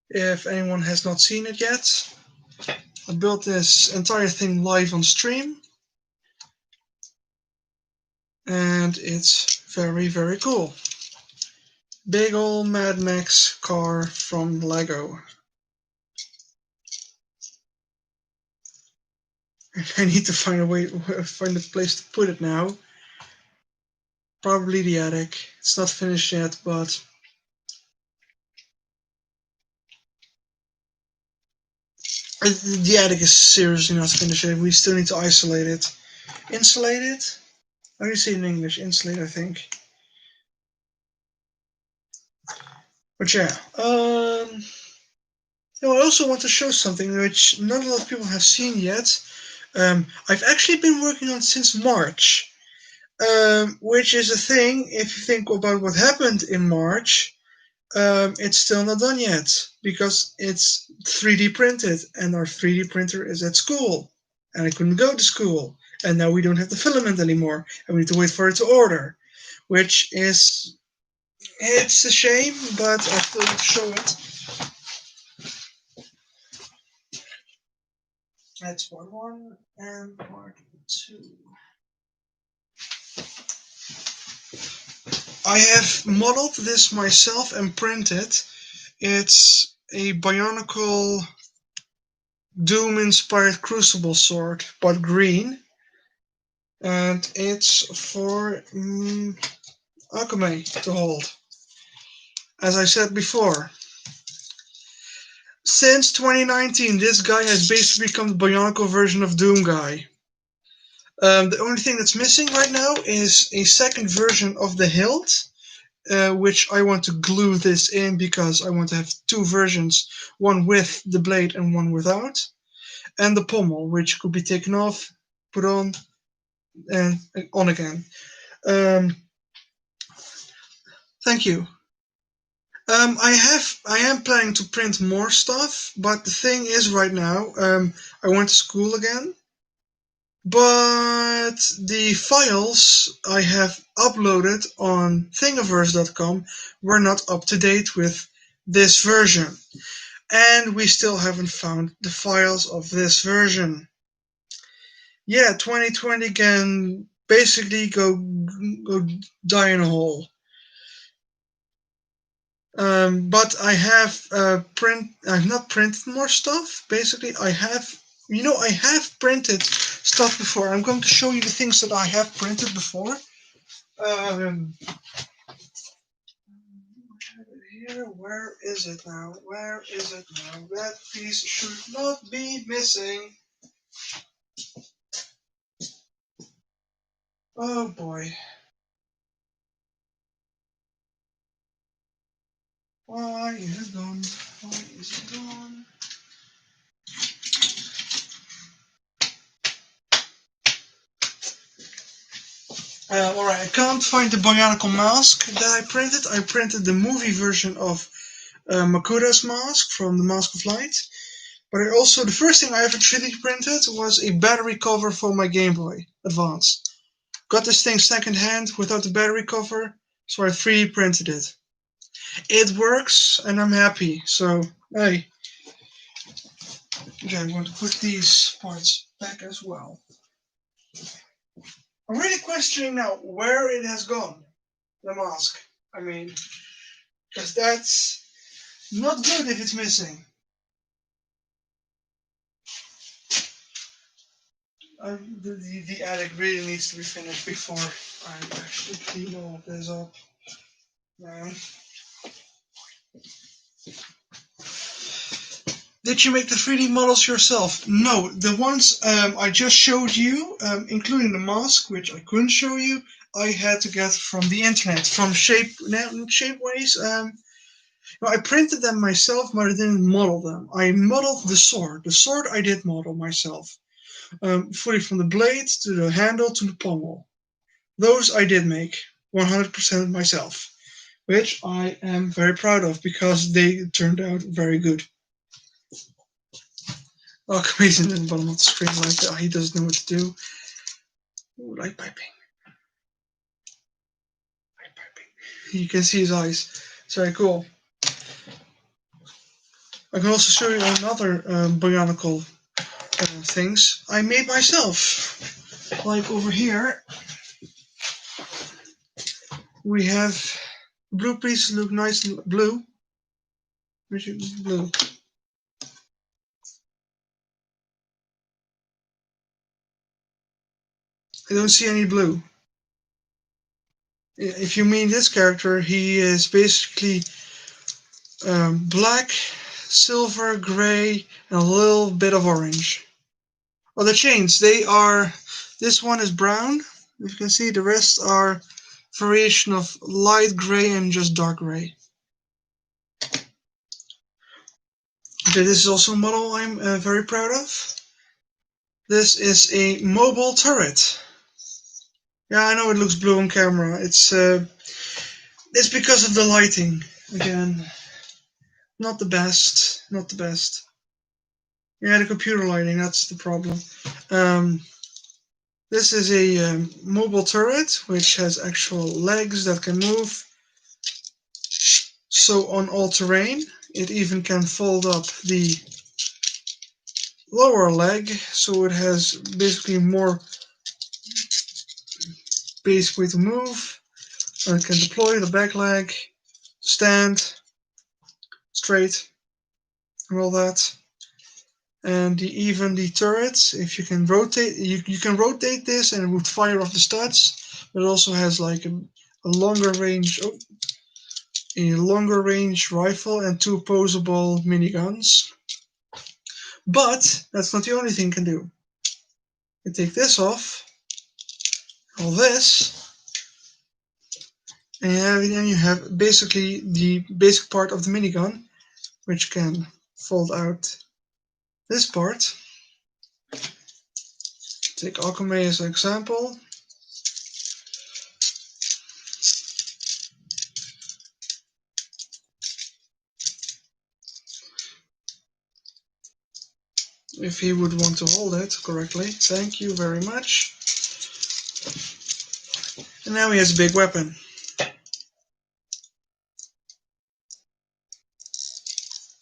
If anyone has not seen it yet, I built this entire thing live on stream. And it's very, very cool. Big ol' Mad Max car from Lego. I need to find a place to put it now. Probably the attic. It's not finished yet, but The attic is seriously not finished yet. We still need to isolate it. Insulate it? How do you say it in English? Insulate, I think. But yeah. I also want to show something which not a lot of people have seen yet. I've actually been working on since March. Which is a thing, if you think about what happened in March, it's still not done yet because it's 3D printed and our 3D printer is at school and I couldn't go to school and now we don't have the filament anymore and we need to wait for it to order, which is, it's a shame, but I still have to show it. That's part one and part two. I have modeled this myself and printed. It's a Bionicle Doom-inspired Crucible sword, but green. And it's for Akame to hold. As I said before, since 2019, this guy has basically become the Bionicle version of Doom guy. The only thing that's missing right now is a second version of the hilt, which I want to glue this in because I want to have two versions, one with the blade and one without. And the pommel, which could be taken off, put on, and on again. Thank you. I am planning to print more stuff, but the thing is right now, I went to school again, but the files I have uploaded on thingiverse.com were not up to date with this version, and we still haven't found the files of this version. Yeah, 2020 can basically go die in a hole. But I have I've not printed more stuff. Basically, I have printed stuff before. I'm going to show you the things that I have printed before. Here, where is it now? Where is it now? That piece should not be missing. Oh boy. Why is it gone? Why is it gone? Alright, I can't find the Bionicle mask that I printed. I printed the movie version of Makura's mask from the Mask of Light. But I also, the first thing I ever 3D printed was a battery cover for my Game Boy Advance. Got this thing second hand without the battery cover, so I 3D printed it. It works, and I'm happy, so, hey. Okay, I'm going to put these parts back as well. I'm really questioning now where it has gone, the mask. I mean, because that's not good if it's missing. The attic really needs to be finished before I actually clean all of this up. Man. Did you make the 3D models yourself? No, the ones I just showed you, including the mask, which I couldn't show you, I had to get from the internet, from Shapeways. I printed them myself, but I didn't model them. I modeled the sword. The sword I did model myself, fully from the blade to the handle to the pommel. Those I did make 100% myself, which I am very proud of because they turned out very good. Oh, he's in the bottom of the screen like that. He doesn't know what to do. Ooh, light piping. Light piping. You can see his eyes. It's very cool. I can also show you another Bionicle things I made myself. Like over here, we have blue pieces look nice and blue. Blue. I don't see any blue. If you mean this character, he is basically black, silver, gray, and a little bit of orange. Well, the chains, this one is brown. If you can see, the rest are variation of light gray and just dark gray. Okay, this is also a model I'm very proud of. This is a mobile turret. Yeah, I know it looks blue on camera. It's because of the lighting. Again, not the best. Not the best. Yeah, the computer lighting, that's the problem. This is a mobile turret, which has actual legs that can move. So on all terrain, it even can fold up the lower leg, so it has basically more basic way to move. And it can deploy the back leg, stand, straight, and all that. And even the turrets, if you can rotate, you can rotate this and it would fire off the studs. But it also has like a longer range, a longer range rifle and 2 opposable miniguns. But that's not the only thing it can do. You take this off, all this, and then you have basically the basic part of the minigun, which can fold out this part. Take Akame as an example. If he would want to hold it correctly. Thank you very much. And now he has a big weapon.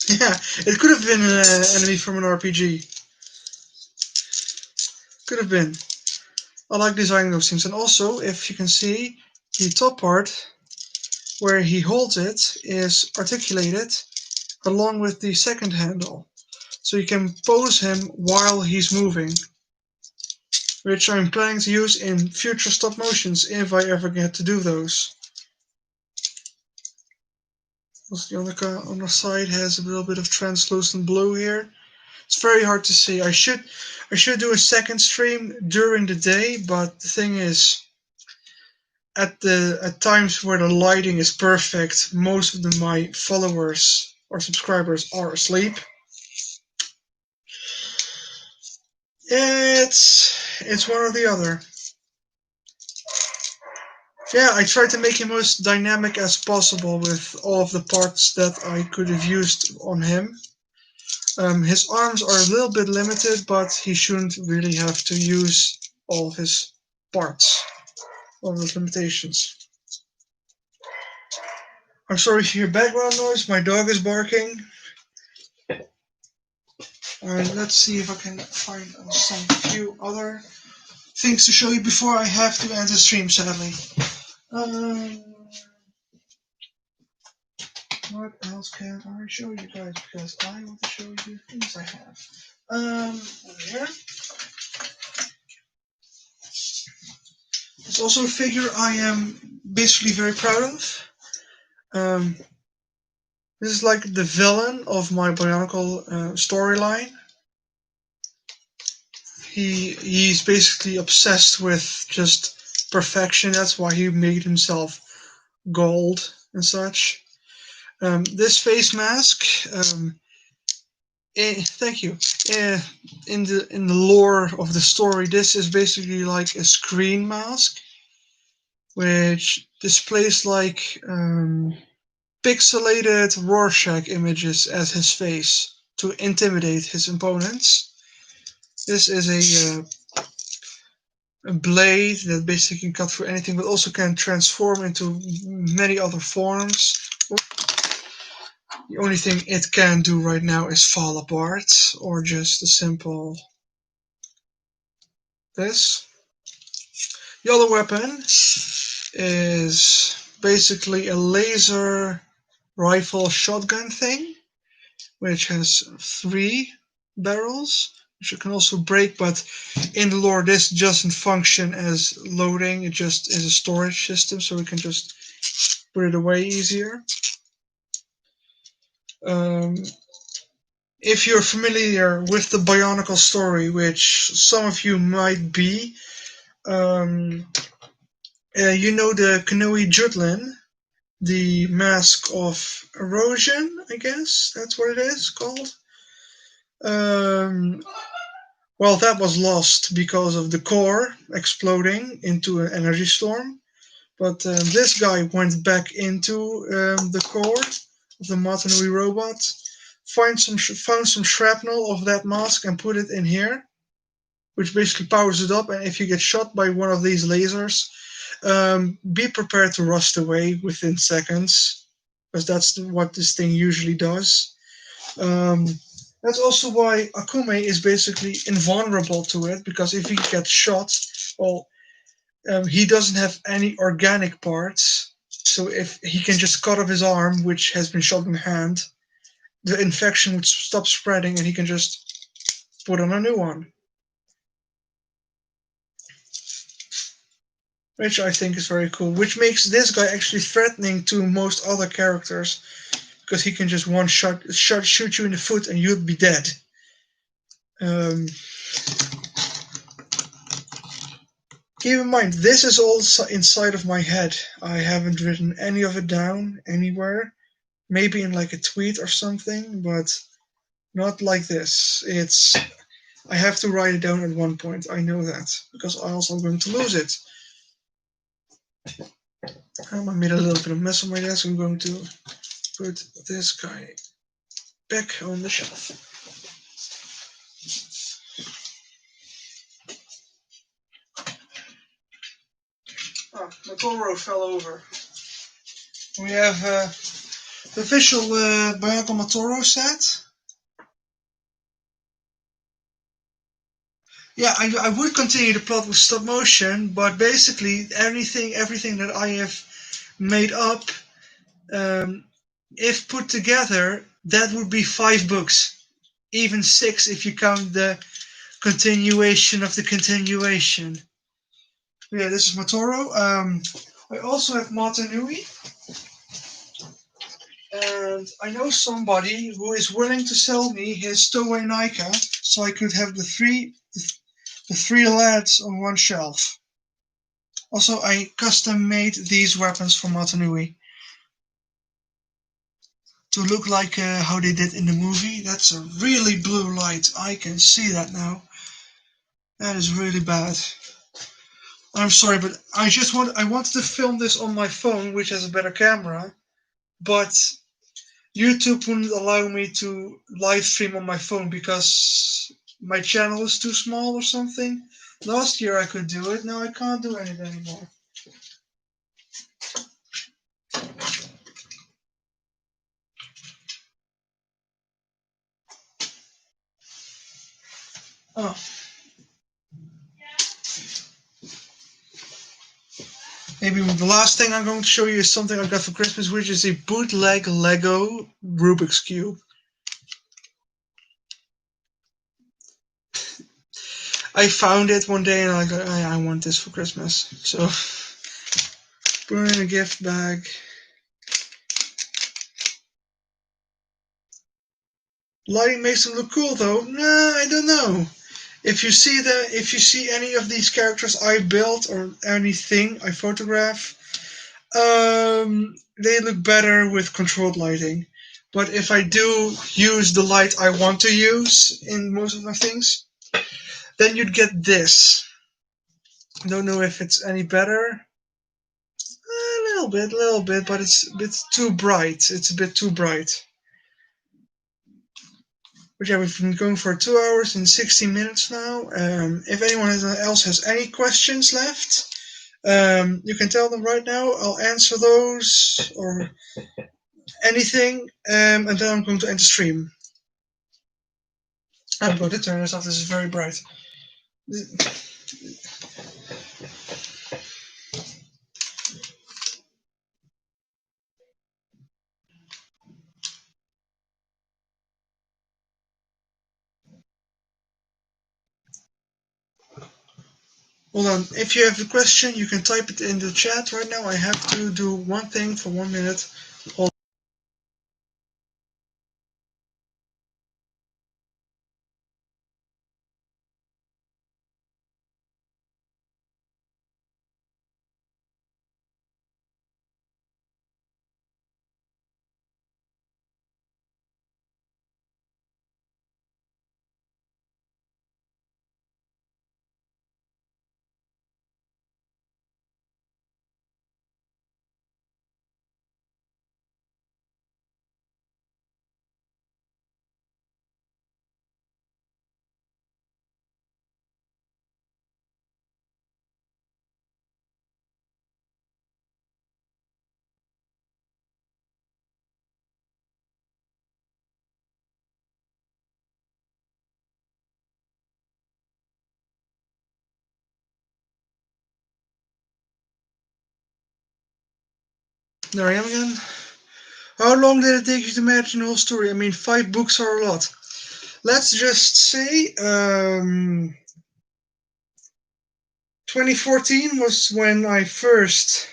Yeah, it could have been an enemy from an RPG. Could have been. I like designing those things. And also, if you can see, the top part where he holds it is articulated along with the second handle. So you can pose him while he's moving, which I'm planning to use in future stop motions if I ever get to do those. The other side has a little bit of translucent blue here. It's very hard to see. I should do a second stream during the day, but the thing is, at times where the lighting is perfect, most of my followers or subscribers are asleep. It's one or the other. Yeah, I tried to make him most dynamic as possible with all of the parts that I could have used on him. His arms are a little bit limited, but he shouldn't really have to use all of his parts, all of those limitations. I'm sorry for your background noise, my dog is barking. Alright, let's see if I can find some few other things to show you before I have to end the stream, sadly. What else can I show you guys? Because I want to show you things I have. Over here. It's also a figure I am basically very proud of. This is like the villain of my Bionicle storyline. He's basically obsessed with just perfection. That's why he made himself gold and such. This face mask, thank you. In the lore of the story, this is basically like a screen mask, which displays like pixelated Rorschach images as his face to intimidate his opponents. This is a blade that basically can cut through anything, but also can transform into many other forms. The only thing it can do right now is fall apart, or just a simple this. The other weapon is basically a laser rifle shotgun thing, which has 3 barrels, which you can also break, but in the lore this doesn't function as loading, it just is a storage system, so we can just put it away easier. if you're familiar with the Bionicle story, which some of you might be, you know the Kanoe Jutlin, the Mask of Erosion, I guess that's what it is called. Well, that was lost because of the core exploding into an energy storm. But this guy went back into the core of the Matanui robot, found some shrapnel of that mask and put it in here, which basically powers it up. And if you get shot by one of these lasers, be prepared to rust away within seconds, because that's what this thing usually does. That's also why Akume is basically invulnerable to it, because if he gets shot, well, he doesn't have any organic parts, so if he can just cut off his arm, which has been shot in the hand, the infection would stop spreading and he can just put on a new one. Which I think is very cool, which makes this guy actually threatening to most other characters, because he can just one shot shoot you in the foot and you'd be dead. Keep in mind, this is all inside of my head. I haven't written any of it down anywhere. Maybe in like a tweet or something, but not like this. I have to write it down at one point. I know that, because else I'm going to lose it. I made a little bit of mess on my desk. I'm going to put this guy back on the shelf. Oh, the Toro fell over. We have the official Bionicle Matoro set. Yeah, I would continue the plot with stop motion, but basically everything that I have made up, if put together, that would be 5 books, even 6 if you count the continuation of the continuation. Yeah, this is Matoro. I also have Matanui, and I know somebody who is willing to sell me his Toei Nika, so I could have the three lads on one shelf. Also, I custom made these weapons for Matanui to look like how they did in the movie. That's a really blue light. I can see that now. That is really bad. I'm sorry, but I wanted to film this on my phone, which has a better camera, but YouTube wouldn't allow me to live stream on my phone because my channel is too small or something. Last year I could do it, now I can't do it anymore. Oh. Maybe the last thing I'm going to show you is something I got for Christmas, which is a bootleg Lego Rubik's Cube. I found it one day and I go, I want this for Christmas. So, put it in a gift bag. Lighting makes them look cool though. Nah, I don't know. If you see any of these characters I built or anything I photograph, they look better with controlled lighting. But if I do use the light I want to use in most of my things, then you'd get this. I don't know if it's any better. A little bit, but it's a bit too bright. It's a bit too bright. But yeah, we've been going for 2 hours and 16 minutes now. If anyone else has any questions left, you can tell them right now. I'll answer those or anything, and then I'm going to end the stream. I'm going to turn this off. This is very bright. Hold on. If you have a question, you can type it in the chat right now. I have to do one thing for 1 minute. Hold there I am again. How long did it take you to imagine the whole story? I mean, 5 books are a lot. Let's just say 2014 was when I first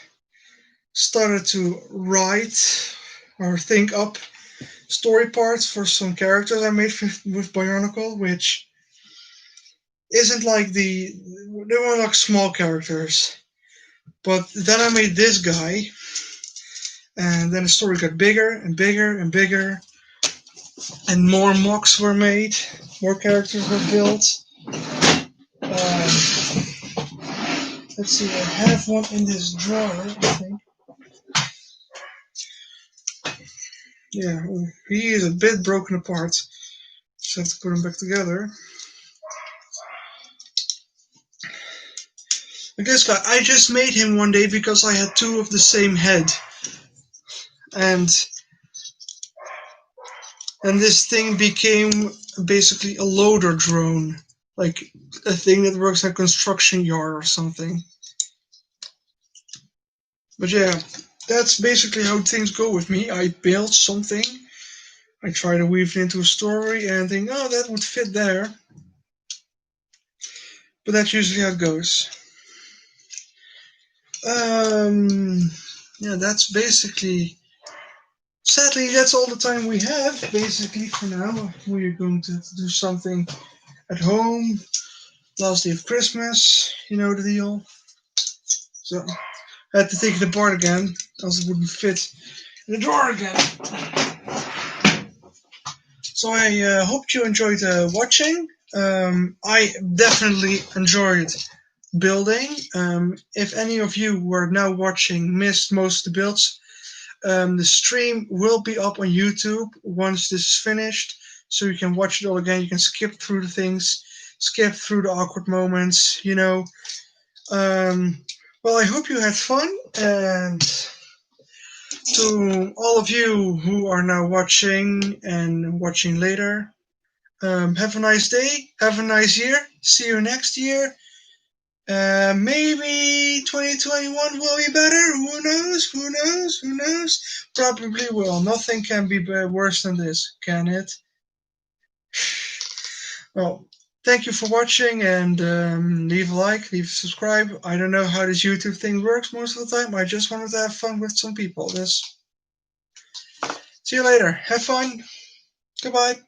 started to write or think up story parts for some characters I made with Bionicle, which isn't like they were like small characters. But then I made this guy, and then the story got bigger and bigger and bigger, and more mocks were made, more characters were built. Let's see, I have one in this drawer, I think. Yeah, he is a bit broken apart. Just have to put him back together. But this guy, I just made him one day because I had 2 of the same head. And this thing became basically a loader drone. Like a thing that works at a construction yard or something. But yeah, that's basically how things go with me. I build something, I try to weave it into a story and think, oh, that would fit there. But that's usually how it goes. Yeah, that's basically... Sadly, that's all the time we have, basically, for now. We're going to do something at home. Last day of Christmas, you know the deal. So, I had to take it apart again, else it wouldn't fit in the drawer again. So I hope you enjoyed watching. I definitely enjoyed building. If any of you who are now watching missed most of the builds, the stream will be up on YouTube once this is finished, so you can watch it all again. You can skip through the things, skip through the awkward moments, you know. Well, I hope you had fun, and to all of you who are now watching and watching later, have a nice day, have a nice year, see you next year. Maybe 2021 will be better. Who knows? Who knows? Who knows? Probably will. Nothing can be worse than this, can it? Well, thank you for watching, and leave a like, leave a subscribe. I don't know how this YouTube thing works most of the time. I just wanted to have fun with some people. See you later. Have fun. Goodbye.